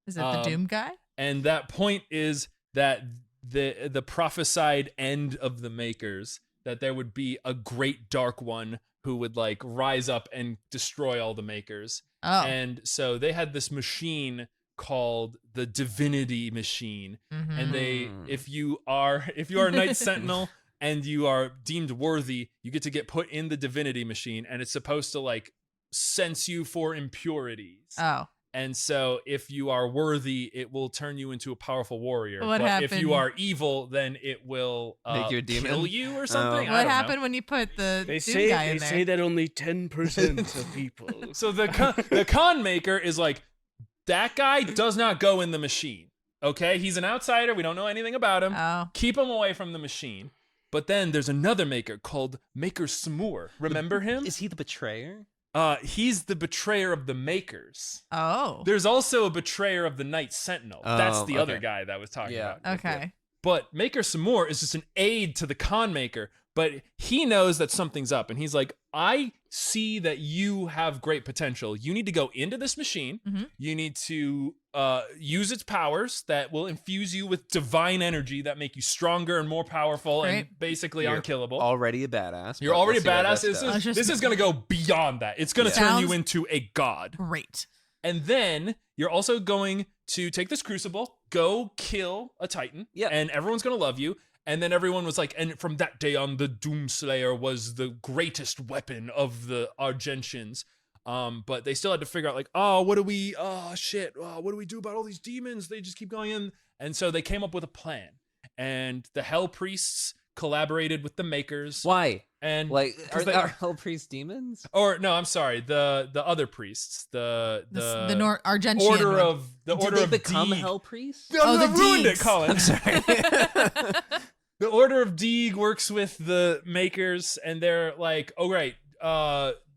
Is it the Doom guy? And that point is that the prophesied end of the makers, that there would be a great dark one who would like rise up and destroy all the makers. Oh. And so they had this machine called the Divinity Machine. Mhm. And if you are a Knight Sentinel and you are deemed worthy, you get to get put in the Divinity Machine, and it's supposed to like sense you for impurities. Oh. And so if you are worthy, it will turn you into a powerful warrior. What but if you happened? are evil, then it will Make you a demon? kill you or something. I What don't happened know. when you put the They Doom guy in say there? that only 10% of people. So the con maker is like, that guy does not go in the machine. Okay, he's an outsider. We don't know anything about him. Oh. Keep him away from the machine. But then there's another maker called Maker Smoor. Remember him? Is he the betrayer? He's the betrayer of the makers. Oh. There's also a betrayer of the Knight Sentinel. That's Oh, the other okay. guy that I was talking Yeah. about. Okay. But Maker Smoor is just an aid to the con maker, but he knows that something's up, and he's like, I see that you have great potential. You need to go into this machine. Mhm. You need to use its powers that will infuse you with divine energy that make you stronger and more powerful and Great. basically You're unkillable. Already a badass. You're but already we'll see what badass. this does. This is going to go beyond that. It's going to turn you Sounds- into a god. Great. And then you're also going to take this crucible, go kill a Titan, Yeah. and everyone's going to love you. And then everyone was like, and from that day on, the Doomslayer was the greatest weapon of the Argentians. But they still had to figure out like, what do we do about all these demons? They just keep going in. And so they came up with a plan. And the Hell Priests collaborated with the makers. Why? And Like, 'cause are, they- are hell priests demons? or no, I'm sorry, the other priests, the Argentian order one. of the Did order they of become Deeg. hell priests? No, Oh, I the ruined it, Deegs. Colin. I'm sorry. The Order of Deeg works with the makers, and they're like, "Oh right,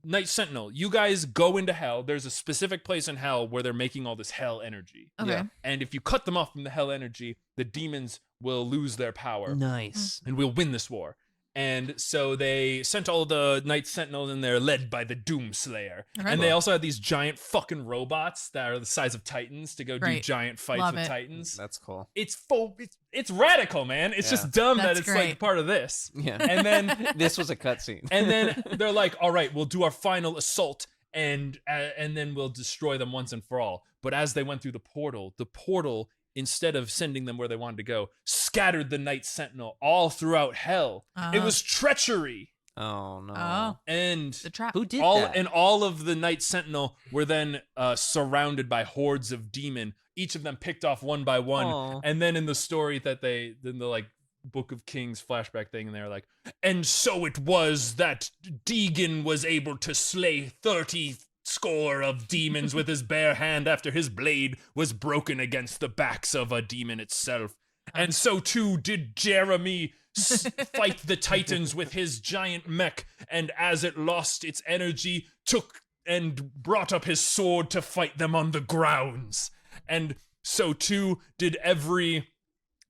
Knight Sentinel, you guys go into hell. There's a specific place in hell where they're making all this hell energy, Okay. Yeah. and if you cut them off from the hell energy, the demons will lose their power, Nice. and we'll win this war." And so they sent all the Knight Sentinels in there, led by the Doomslayer. Okay. And they also had these giant fucking robots that are the size of Titans to go do Great. giant fights Love with it. Titans. That's cool. It's radical, man. It's Yeah. just dumb that That's it's great. like part of this. Yeah. And then This was a cutscene. and then they're like, all right, we'll do our final assault, and then we'll destroy them once and for all. But as they went through the portal, instead of sending them where they wanted to go, scattered the Knight Sentinel all throughout hell. It Oh. was treachery. Oh no. Oh. And The trap. Who did all that? and all of the Knight Sentinel were then surrounded by hordes of demon. Each of them picked off one by one. Aw. And then in the story that in the like Book of Kings flashback thing, and they're like, and so it was that Deegan was able to slay 30 score of demons with his bare hand after his blade was broken against the backs of a demon itself. And so too did Jeremy fight the Titans with his giant mech, and as it lost its energy, took and brought up his sword to fight them on the grounds. And so too did every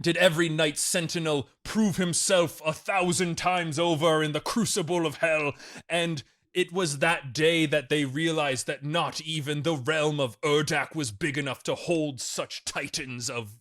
Knight Sentinel prove himself 1,000 times over in the crucible of hell. And it was that day that they realized that not even the realm of Urdak was big enough to hold such titans of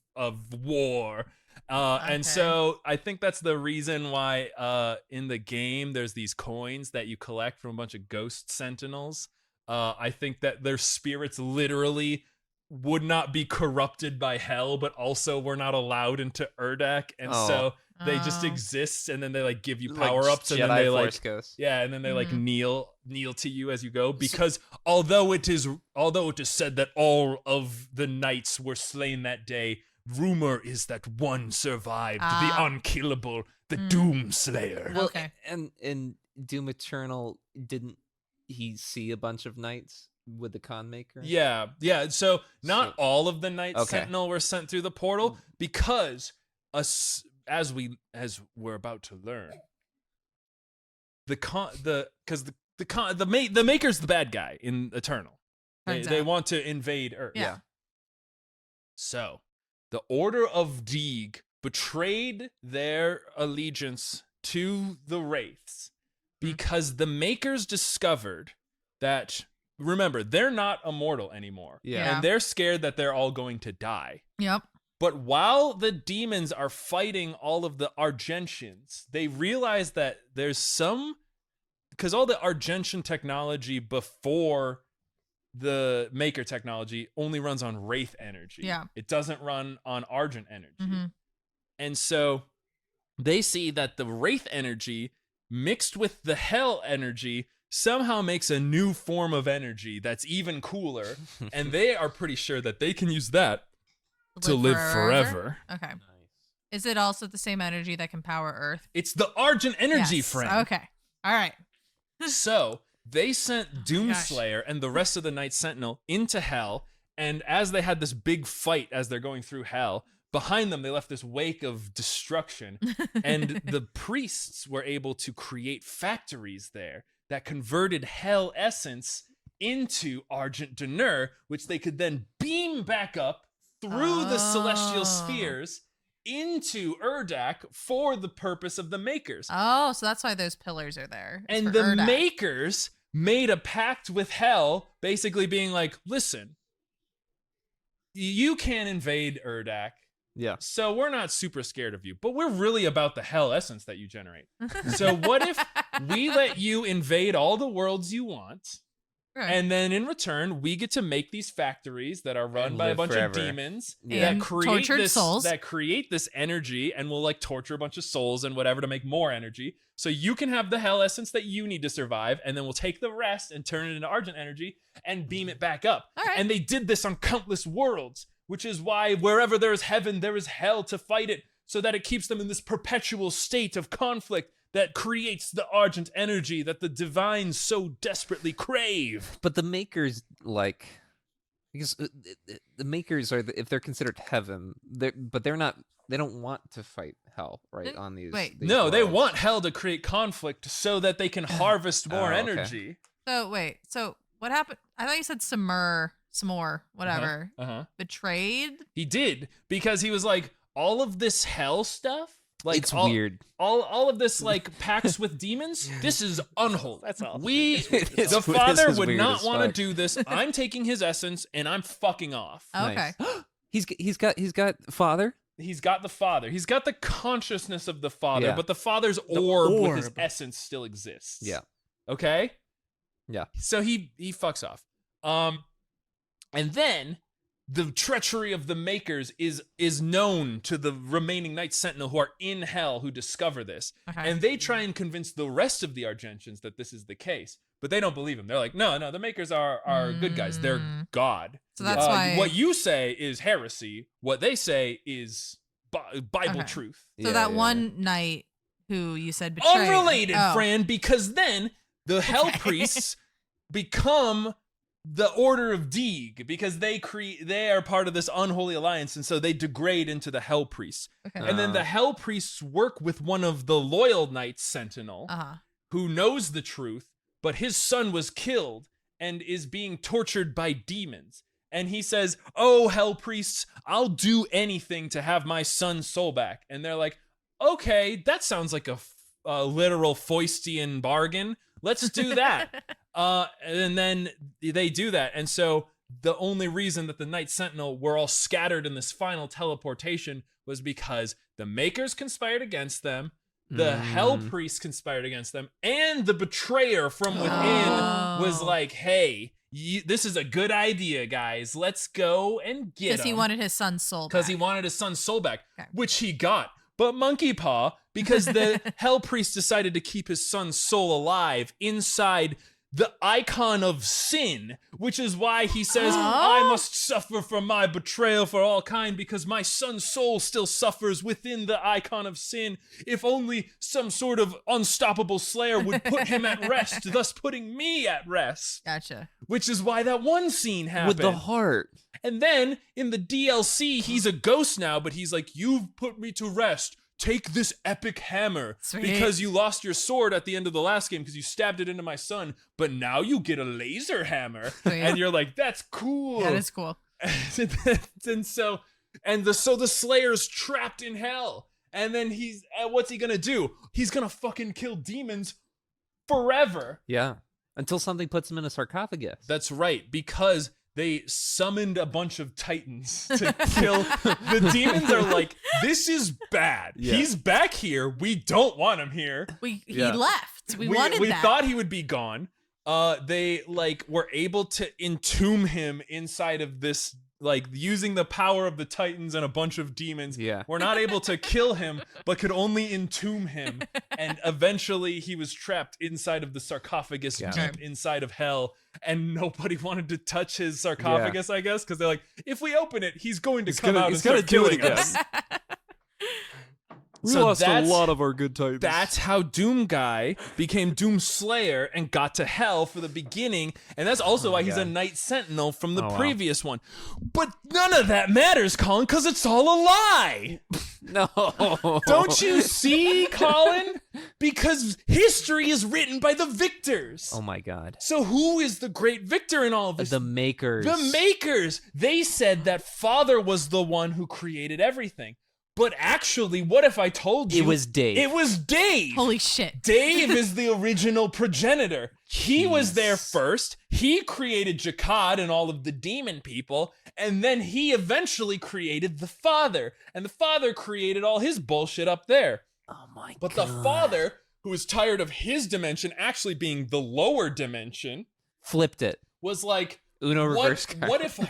war. And so I think that's the reason why in the game there's these coins that you collect from a bunch of ghost sentinels. I think that their spirits literally would not be corrupted by hell, but also were not allowed into Urdak, and so they just Oh. exist, and then they like give you Like power ups, and then Jedi they Force like Ghosts. yeah, and then they like Mhm. kneel to you as you go, because although it is said that all of the knights were slain that day, rumor is that one survived, the Ah. unkillable, the Mm. Doomslayer. Well, Okay. and Doom Eternal, didn't he see a bunch of knights with the con maker? Yeah. So not all of the Knights Okay. Sentinel were sent through the portal because as we're about to learn, the maker's the bad guy in Eternal. Turns They out. want to invade Earth. Yeah. So the Order of Deeg betrayed their allegiance to the Wraiths because the makers discovered that, remember, they're not immortal anymore. Yeah. And they're scared that they're all going to die. Yep. But while the demons are fighting all of the Argentians, they realize that there's some, because all the Argentian technology before the Maker technology only runs on Wraith energy. Yeah. It doesn't run on Argent energy. Mm-hmm. And so they see that the Wraith energy mixed with the Hell energy somehow makes a new form of energy that's even cooler. And they are pretty sure that they can use that to live forever. Okay. Nice. Is it also the same energy that can power Earth? It's the Argent energy, Yes. friend. Okay. All right. So they sent gosh. Doomslayer and the rest of the Night Sentinel into Hell. And as they had this big fight as they're going through Hell, behind them, they left this wake of destruction. And the priests were able to create factories there that converted Hell essence into Argent D'Nur, which they could then beam back up through the celestial spheres into Urdak for the purpose of the makers. Oh, so that's why those pillars are there. It's And for the Urdak. makers made a pact with Hell, basically being like, listen, you can't invade Urdak, Yeah. so we're not super scared of you, but we're really about the Hell essence that you generate. So what if we let you invade all the worlds you want, Right. and then in return, we get to make these factories that are run And by a live bunch forever. of demons And that create tortured this souls. that create this energy, and will like torture a bunch of souls and whatever to make more energy. So you can have the Hell essence that you need to survive, and then we'll take the rest and turn it into Argent energy and beam it back up. All right. And they did this on countless worlds, which is why wherever there is heaven, there is hell to fight it, so that it keeps them in this perpetual state of conflict that creates the Argent energy that the divines so desperately crave. But the makers, like, because the makers are, if they're considered heaven, they're not. They don't want to fight hell, right? On these. Wait. these No, they worlds. want hell to create conflict so that they can harvest more Oh, okay. energy. So wait. So what happened? I thought you said Samur, whatever, betrayed. He did, because he was like, all of this hell stuff, like It's all, weird. all of this like pacts with demons, this is unholy. That's all. We It is- the this father is would weird not as want to fuck. do this. I'm taking his essence and I'm fucking off. Okay. Nice. He's got father. He's got the father. He's got the consciousness of the father, Yeah. but the father's orb with his orb. essence still exists. Yeah. Okay? Yeah. So he fucks off. And then the treachery of the makers is known to the remaining Knight Sentinel who are in Hell, who discover this. Okay. And they try and convince the rest of the Argentians that this is the case. But they don't believe him. They're like, no, the makers are good guys. They're God. So that's why. What you say is heresy. What they say is Bible Okay. truth. So that one knight who you said betrayed. Unrelated, Oh. Fran, because then the Hell Okay. priests become the Order of Deeg, because they are part of this unholy alliance, and so they degrade into the Hell priests. Okay. And then the Hell priests work with one of the loyal Knights Sentinel, Uh-huh. who knows the truth, but his son was killed and is being tortured by demons. And he says, "Oh, Hell priests, I'll do anything to have my son's soul back." And they're like, "Okay, that sounds like a literal Faustian bargain. Let's do that." And then they do that. And so the only reason that the Knight Sentinel were all scattered in this final teleportation was because the makers conspired against them, the Hell priests conspired against them, and the betrayer from within was like, "Hey, this is a good idea, guys. Let's go and get him." Because he wanted his son's soul back. Because he wanted his son's soul back, Okay. which he got. But Monkey Paw, because the Hell priest decided to keep his son's soul alive inside the icon of sin, which is why he says, I must suffer for my betrayal for all kind, because my son's soul still suffers within the icon of sin. If only some sort of unstoppable slayer would put him at rest, thus putting me at rest. Gotcha. Which is why that one scene happened. With the heart. And then in the DLC, he's a ghost now, but he's like, you've put me to rest. Take this epic hammer. Sweet. Because you lost your sword at the end of the last game because you stabbed it into my son, but now you get a laser hammer. Sweet. And you're like, that's cool. That is cool. And so the Slayer's trapped in hell. And then what's he gonna do? He's gonna fucking kill demons forever. Yeah. Until something puts him in a sarcophagus. That's right, because they summoned a bunch of titans to kill. The demons are like, this is bad. Yeah. He's back here. We don't want him here. He left. We wanted we that. thought he would be gone. They were able to entomb him inside of this, using the power of the titans and a bunch of demons. Yeah. We're not able to kill him, but could only entomb him. And eventually he was trapped inside of the sarcophagus deep inside of hell. And nobody wanted to touch his sarcophagus, I guess, because they're like, if we open it, he's going to come out and start killing us. We lost a lot of our good titans. That's how Doom Guy became Doom Slayer and got to hell for the beginning, and that's also why he's a Night Sentinel from the previous one. But none of that matters, Colin, because it's all a lie. No. Don't you see, Colin? Because history is written by the victors. Oh my god. So who is the great victor in all of this? The makers. The makers. They said that Father was the one who created everything. But actually, what if I told you... It was Dave. It was Dave. Holy shit. Dave is the original progenitor. He was there first. He created Jakad and all of the demon people. And then he eventually created the Father. And the Father created all his bullshit up there. Oh my god. But the Father, who was tired of his dimension actually being the lower dimension... Flipped it. Was like... Uno reverse card. What if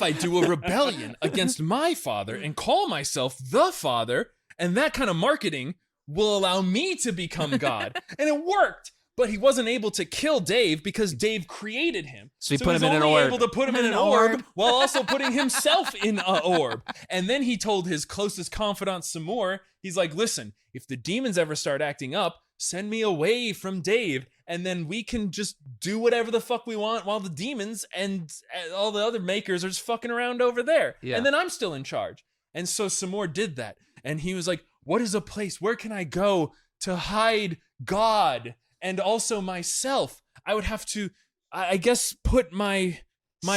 I do a rebellion against my father and call myself the Father, and that kind of marketing will allow me to become God? And it worked, but he wasn't able to kill Dave because Dave created him. So he put him in an orb. orb. Able to put him in an orb while also putting himself in an orb. And then he told his closest confidant Samur, he's like, listen, if the demons ever start acting up, send me away from Dave, and then we can just do whatever the fuck we want while the demons and all the other makers are just fucking around over there. Yeah. And then I'm still in charge. And so Samur did that. And he was like, what is a place? Where can I go to hide God and also myself? I would have to, I guess, put my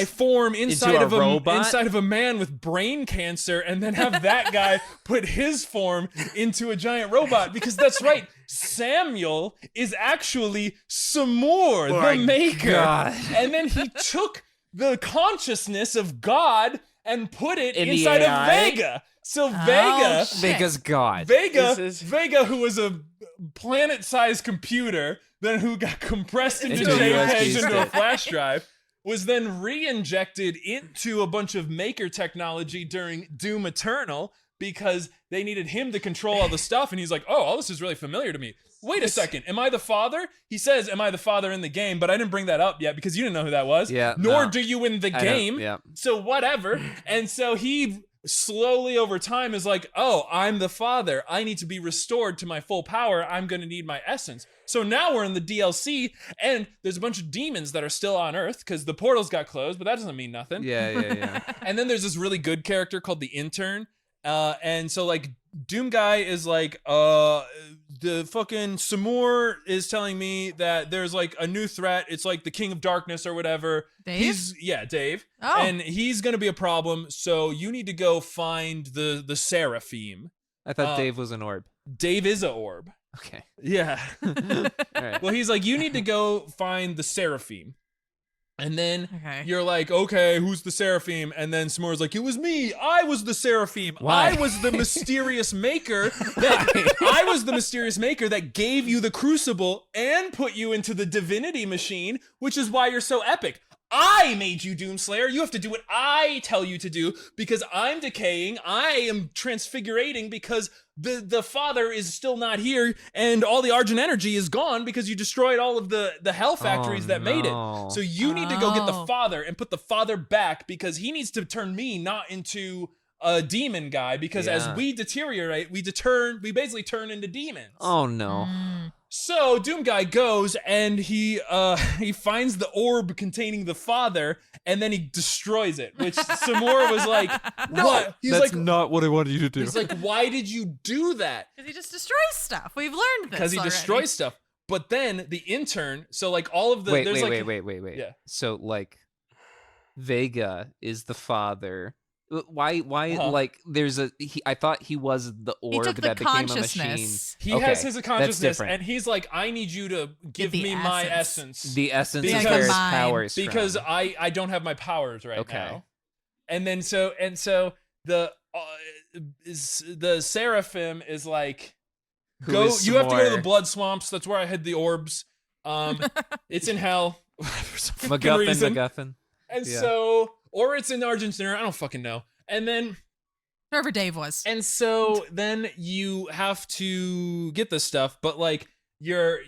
form inside of a man with brain cancer, and then have that guy put his form into a giant robot, because that's right, Samuel is actually Samur, the maker. God. And then he took the consciousness of God and put it inside of Vega. So Vega's God. Vega, who was a planet-sized computer, then who got compressed into JPEGs into a flash drive, was then re-injected into a bunch of maker technology during Doom Eternal because they needed him to control all the stuff. And he's like, oh, all this is really familiar to me. Wait a second. Am I the Father? He says, am I the Father in the game? But I didn't bring that up yet because you didn't know who that was. Yeah, Nor do you in the game. Yeah. So whatever. And so he slowly over time is like, oh, I'm the Father. I need to be restored to my full power. I'm going to need my essence. So now we're in the DLC, and there's a bunch of demons that are still on Earth because the portals got closed, but that doesn't mean nothing. Yeah. And then there's this really good character called the Intern. And so like Doom Guy is like, the fucking Samur is telling me that there's like a new threat. It's like the King of Darkness or whatever. Dave? Dave. Oh. And he's going to be a problem. So you need to go find the Seraphim. I thought Dave was an orb. Dave is a orb. Okay. Yeah. All right. Well, he's like, you need to go find the Seraphim. And then Okay. you're like, okay, who's the Seraphim? And then Samura's like, it was me. I was the Seraphim. Why? I was the mysterious maker. I was the mysterious maker that gave you the crucible and put you into the divinity machine, which is why you're so epic. I made you Doomslayer. You have to do what I tell you to do because I'm decaying. I am transfigurating because the father is still not here, and all the Argent energy is gone because you destroyed all of the hell factories that made it. So you need to go get the father and put the father back, because he needs to turn me not into a demon guy, because as we deteriorate, we basically turn into demons. Oh no. So Doom Guy goes and he finds the orb containing the father, and then he destroys it, which Samora was like, "What?" He's That's like, not what I wanted you to do. he's like, "Why did you do that?" Because he just destroys stuff. We've learned this. Because he destroys stuff. But then the intern, so like all of the wait. Yeah. So like, Vega is the father. Why like there's I thought he was the orb that became a machine. He has his consciousness, and he's like, I need you to give me my essence. The essence Because- is where his mine. powers Because from. I don't have my powers right Okay. now. And then so the Seraphim is like, Who go, is you have to go to the Samora? blood swamps. That's where I hid the orbs. It's in hell. For some fucking reason. MacGuffin. And Yeah. so, or it's in Argentina, I don't fucking know. And then, Wherever Dave was. and so then you have to get this stuff, but like your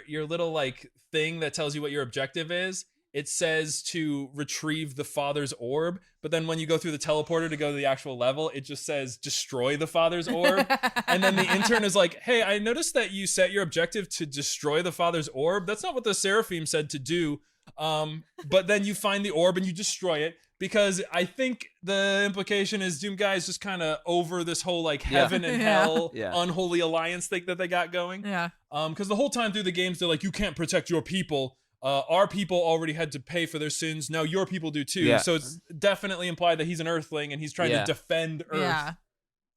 little like thing that tells you what your objective is, it says to retrieve the father's orb, but then when you go through the teleporter to go to the actual level, it just says destroy the father's orb. And then the intern is like, hey, I noticed that you set your objective to destroy the father's orb. That's not what the Seraphim said to do. But then you find the orb and you destroy it, because I think the implication is Doom Guy is just kind of over this whole like heaven and hell unholy alliance thing that they got going. Yeah. Because the whole time through the games, they're like, you can't protect your people. Our people already had to pay for their sins. Now your people do too. Yeah. So it's definitely implied that he's an Earthling and he's trying to defend Earth. Yeah.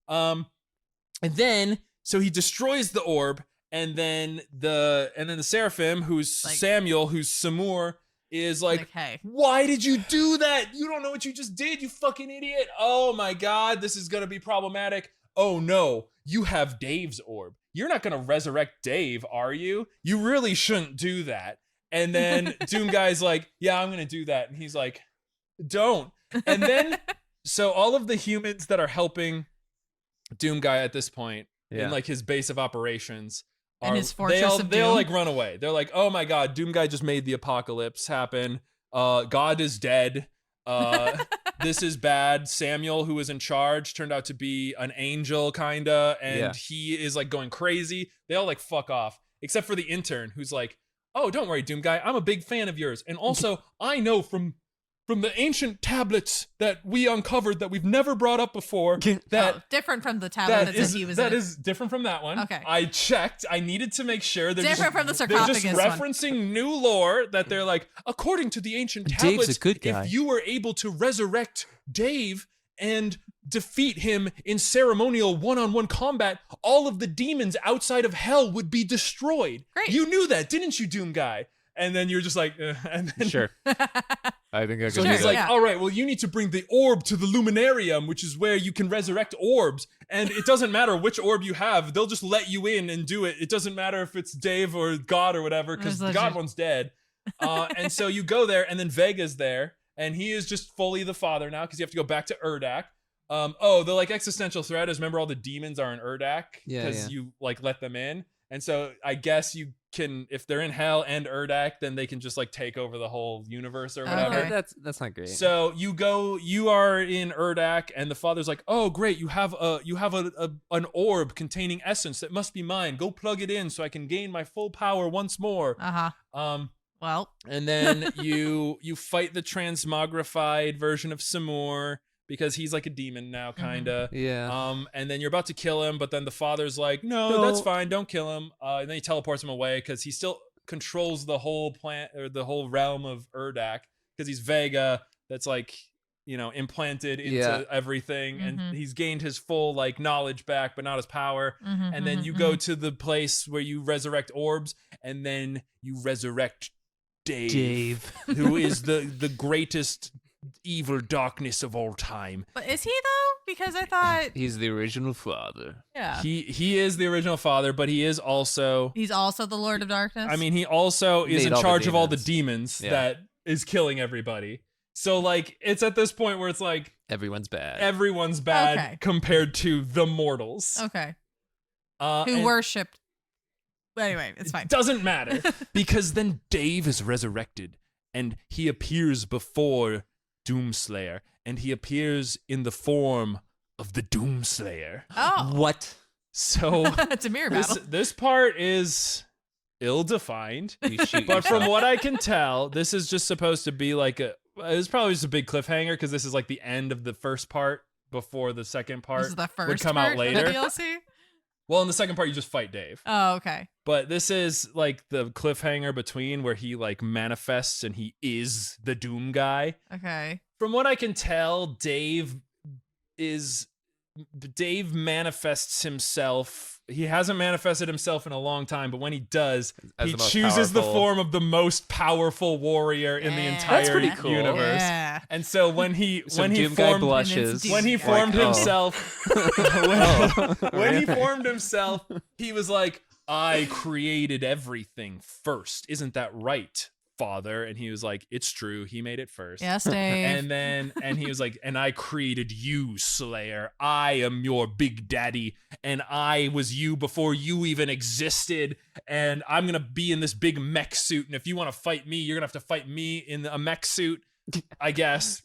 And then so he destroys the orb, and then the Seraphim, who's Like- Samuel, who's Samur, is like, hey. why did you do that? You don't know what you just did, you fucking idiot. Oh my god, this is gonna be problematic. Oh no, you have Dave's orb. You're not gonna resurrect Dave, are you? You really shouldn't do that. And then Doom Guy's like, yeah, I'm gonna do that. And he's like, don't. And then, so all of the humans that are helping Doom Guy at this point, in like his base of operations, And his fortress of they all doom. like run away. They're like, oh my god, Doom Guy just made the apocalypse happen. God is dead. This is bad. Samuel, who was in charge, turned out to be an angel, kinda, and he is like going crazy. They all like fuck off, except for the intern, who's like, oh, don't worry, Doom Guy, I'm a big fan of yours, and also I know from the ancient tablets that we uncovered that we've never brought up before that Different from the tablet that says he was that in. is different from that one. Okay. I checked. I needed to make sure. They're Different from the sarcophagus They're just referencing new lore that they're like, according to the ancient Dave's tablets, a good guy. if you were able to resurrect Dave and defeat him in ceremonial one-on-one combat, all of the demons outside of hell would be destroyed. Great. You knew that, didn't you, Doom Guy? And then you're just like, and then Sure. I think I can so do he's that. like, yeah. all right, well, you need to bring the orb to the Luminarium, which is where you can resurrect orbs. And it doesn't matter which orb you have. They'll just let you in and do it. It doesn't matter if it's Dave or God or whatever, because the God one's dead. And so you go there, and then Vega's there, and he is just fully the father now, because you have to go back to Urdak. The like existential threat is, remember all the demons are in Urdak because you like let them in. And so I guess you can, if they're in hell and Urdak, then they can just like take over the whole universe or whatever. Okay. That's not great. So you are in Urdak, and the father's like, "Oh, great! You have an orb containing essence that must be mine. Go plug it in so I can gain my full power once more." Well. And then you fight the transmogrified version of Samur, because he's like a demon now, kinda. Yeah. And then you're about to kill him, but then the father's like, "No, that's fine. Don't kill him." And then he teleports him away because he still controls the whole plant or the whole realm of Urdak, because he's Vega. That's like, implanted into everything, and he's gained his full like knowledge back, but not his power. And then you go to the place where you resurrect orbs, and then you resurrect Dave. Who is the greatest evil darkness of all time. But is he though? Because I thought He's the original father. yeah. He is the original father, but he is also, He's also the Lord of Darkness. I mean, he also is Made in all the charge of all the demons. demons that is killing everybody. So like it's at this point where it's like Everyone's bad. everyone's bad Okay. compared to the mortals. Okay. Who and worshipped. Anyway, it's fine. It doesn't matter because then Dave is resurrected and he appears before Doomslayer and he appears in the form of the Doomslayer. Oh. What? So It's a mirror battle. this part is ill-defined, You shoot but from yourself. what I can tell, this is just supposed to be like it's probably just a big cliffhanger because this is like the end of the first part before the second part This is the first would come part out later. of the DLC? Well, in the second part, you just fight Dave. Oh, okay. But this is like the cliffhanger between where he like manifests and he is the Doom guy. Okay. From what I can tell, Dave manifests himself. He hasn't manifested himself in a long time, but when he does, As he the most chooses the powerful- form of the most powerful warrior in the Yeah. entire That's pretty cool. universe. Yeah. And so when he So when he Doom guy formed blushes. Doom when he guy. formed Like, oh. himself when he formed himself, he was like, I created everything first. Isn't that right, Father? And he was like, it's true. He made it first. Yes, Dave. And he was like, and I created you, Slayer. I am your big daddy, and I was you before you even existed. And I'm gonna be in this big mech suit. And if you want to fight me, you're gonna have to fight me in a mech suit, I guess.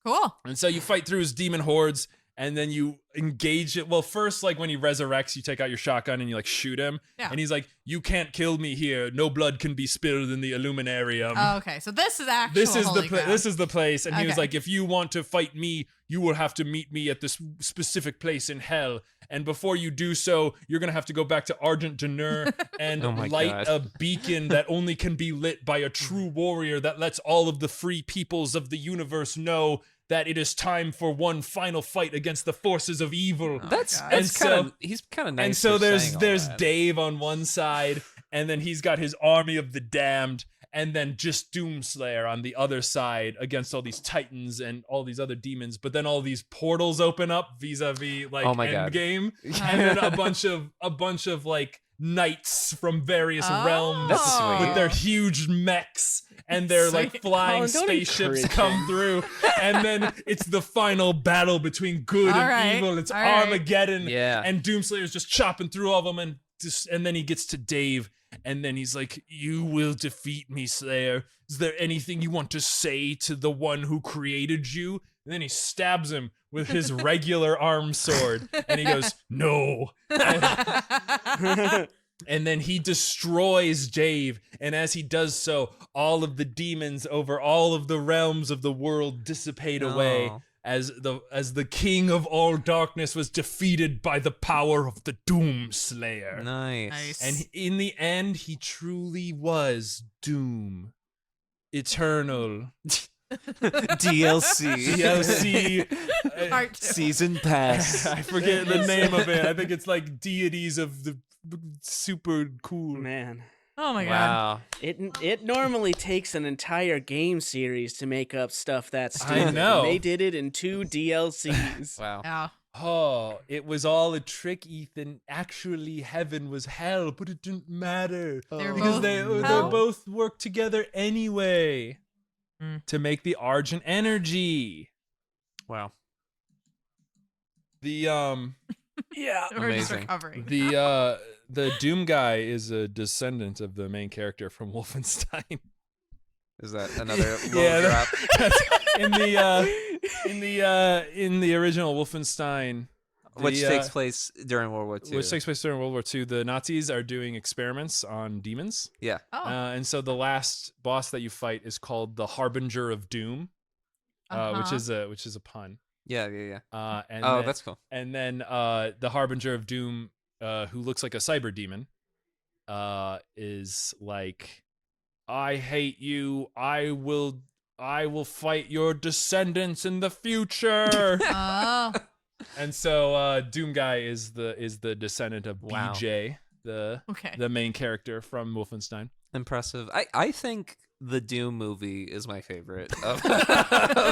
Cool. And so you fight through his demon hordes, and then you engage it. Well, first, like when he resurrects, you take out your shotgun and you like shoot him. Yeah. And he's like, "You can't kill me here. No blood can be spilled in the Illuminarium." Oh, okay. So this is actual This is the holy ground. this is the place. And he was Okay. like, "If you want to fight me, you will have to meet me at this specific place in hell. And before you do so, you're gonna have to go back to Argent and Oh my light God. a beacon that only can be lit by a true warrior that lets all of the free peoples of the universe know that it is time for one final fight against the forces of evil." That's God. that's And so- kind of he's kind of nice. And so for there's saying all there's that. Dave on one side, and then he's got his army of the damned, and then just Doomslayer on the other side against all these titans and all these other demons. But then all these portals open up vis-a-vis like Oh my God. Endgame, and then a bunch of like knights from various realms That's sweet. with their huge mechs and their like Sweet. flying Colin, don't spaceships encourage come through, and then it's the final battle between good All and right. evil. It's All right. Armageddon. Yeah. And Doomslayer's just chopping through all of them, and then he gets to Dave, and then he's like, "You will defeat me, Slayer. Is there anything you want to say to the one who created you?" And then he stabs him with his regular arm sword, and he goes, "No." And then he destroys Dave, and as he does so, all of the demons over all of the realms of the world dissipate away. No. As the king of all darkness was defeated by the power of the Doomslayer. Nice. Nice. And in the end, he truly was Doom. Eternal. DLC. DLC. Part 2. Season pass. I forget the name of it. I think it's like deities of the super cool. Man, Oh my god. Wow. it normally takes an entire game series to make up stuff that's I stupid. know. And they did it in 2 DLCs. Wow. Yeah. Oh, it was all a trick, Ethan. Actually, heaven was hell, but it didn't matter. They're Because both they hell? both work together anyway Mm. to make the Argent energy. Wow. The Yeah. We're just Amazing. recovering. the Doom guy is a descendant of the main character from Wolfenstein. Is that another low Yeah, drop? That's in the original Wolfenstein, Which the, takes place during World War II. which takes place during World War II. The Nazis are doing experiments on demons. Yeah. Oh. And so the last boss that you fight is called the Harbinger of Doom, which Uh-huh. is a pun. Yeah. Yeah. Yeah. And Oh, then, that's cool. and then the Harbinger of Doom, who looks like a cyber demon, is like, "I hate you. I will fight your descendants in the future." Oh. And so Doom guy is the descendant of Wow. BJ, the Okay. main character from Wolfenstein. Impressive. I think the Doom movie is my favorite. Of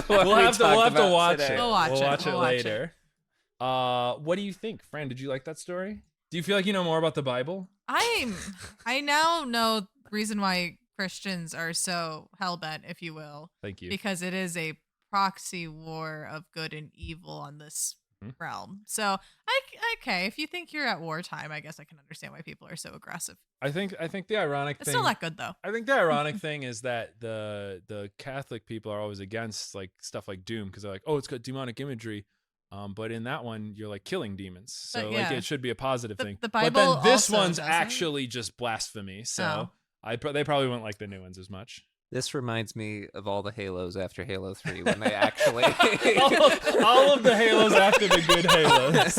We'll have to watch today. it. We'll watch it. We'll watch it We'll watch it. later. What do you think, Fran? Did you like that story? Do you feel like you know more about the Bible? I now know the reason why Christians are so hellbent, if you will, Thank you. because it is a proxy war of good and evil on this realm. So okay, if you think you're at wartime, I guess I can understand why people are so aggressive. I think the ironic It's thing. still not good though. I think the ironic thing is that the Catholic people are always against like stuff like Doom because they're like, oh, it's got demonic imagery. But in that one, you're like killing demons, so But, like yeah. it should be a positive thing. The but Bible then this also one's doesn't. actually just blasphemy. So they probably won't like the new ones as much. This reminds me of all the Halos after Halo 3 when they actually all of the Halos after the good Halos.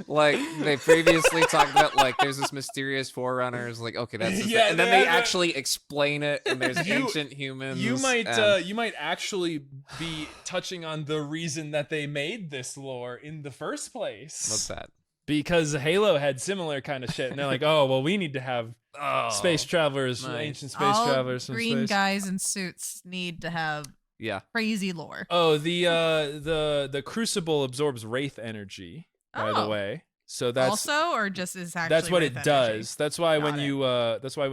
Where they previously talked about like there's this mysterious forerunners, like okay that's this Yeah, and then they they have actually explain it and there's ancient humans. You might and- actually be touching on the reason that they made this lore in the first place. What's that? Because Halo had similar kind of shit, and they're like, oh well, we need to have space travelers, nice. ancient space All travelers from green space. guys in suits need to have Yeah. crazy lore. Oh, the Crucible absorbs wraith energy, by the Oh. way. So that's also, or just is actually that's what wraith it energy? does. That's why Got when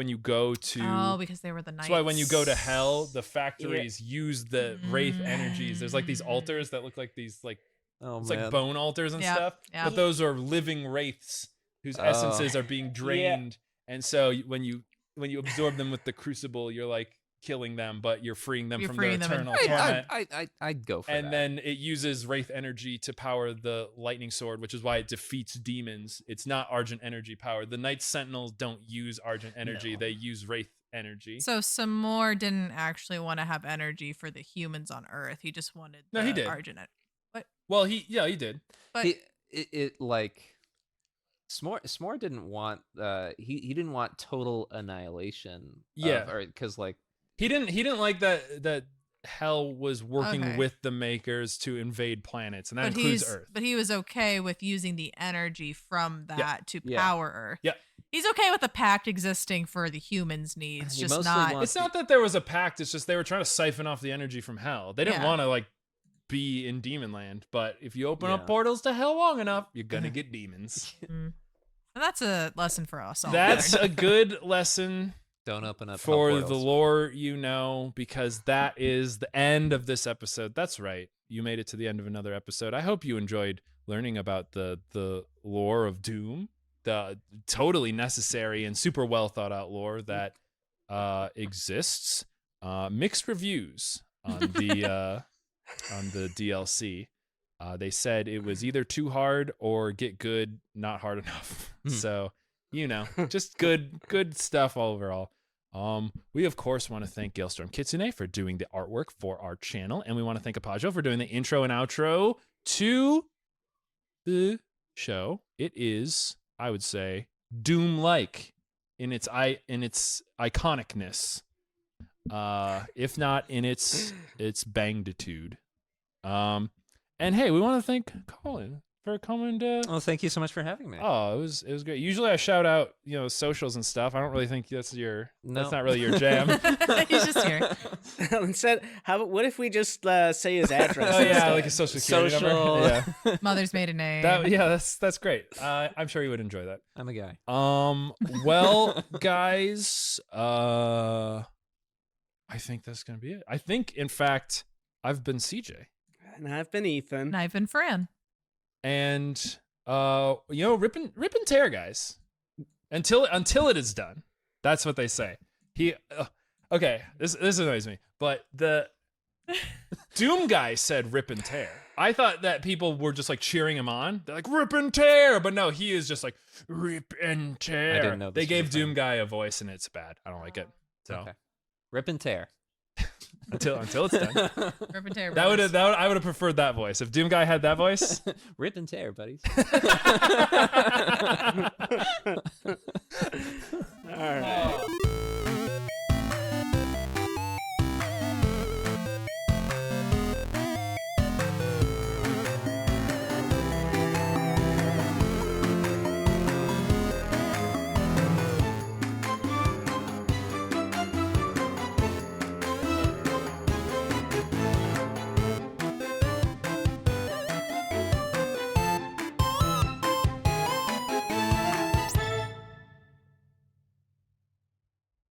you go to Oh, because they were the knights. that's why when you go to hell, the factories use the wraith energies. There's like these altars that look like these like Oh it's man. like bone altars and Yep, stuff. yep. But those are living wraiths whose essences are being drained. And so when you absorb them with the crucible, you're like killing them, but you're freeing them You're from freeing their them and- eternal torment. I'd go for And that. then it uses wraith energy to power the lightning sword, which is why it defeats demons. It's not Argent energy powered. The Knights Sentinels don't use Argent energy. No. They use wraith energy. So Samor didn't actually want to have energy for the humans on Earth. He just wanted No, the he did. Argent. Well, he did. But it like S'more didn't want he didn't want total annihilation. Yeah. Or because like He didn't like that Hell was working Okay. with the makers to invade planets, and that but includes Earth. But he was okay with using the energy from that to Yeah. power Earth. Yeah. He's okay with the pact existing for the humans' needs, He just mostly not. wants- It's not that there was a pact. It's just they were trying to siphon off the energy from Hell. They didn't Yeah. want to like be in Demon Land, but if you open Yeah. up portals to Hell long enough, you're gonna get demons. Mm. And that's a lesson for us all. That's a good lesson don't open up for hell the portals. lore, because that is the end of this episode. That's right. You made it to the end of another episode. I hope you enjoyed learning about the lore of Doom, the totally necessary and super well thought out lore that exists. Mixed reviews on the DLC. They said it was either too hard or get good, not hard enough. So, just good stuff overall. We of course want to thank Galestorm Kitsune for doing the artwork for our channel, and we want to thank Apajo for doing the intro and outro to the show. It is, I would say, Doom-like in its iconicness, if not in its bangitude. And hey, we want to thank Colin for coming to. Well, thank you so much for having me. Oh, it was great. Usually I shout out, socials and stuff. I don't really think that's No. not really your jam. He's just here. Instead, what if we just say his address? Oh yeah, instead? like a social security Social. number. Yeah, Mother's maiden name. that's great. I'm sure you would enjoy that. I'm a guy. Well, guys, I think that's gonna be it. I think, in fact, I've been CJ, And I've been Ethan. Knife and Fran. and rip and tear, guys, until it is done. That's what they say. Okay, this annoys me, but the Doom guy said rip and tear. I thought that people were just like cheering him on. They're like rip and tear, but no, he is just like rip and tear. I didn't know this They was gave a thing. Doom guy a voice, and it's bad. I don't like it. So Okay. Rip and tear. until it's done. Rip and tear. I would brothers. have preferred that voice. If Doom guy had that voice. Rip and tear, buddies.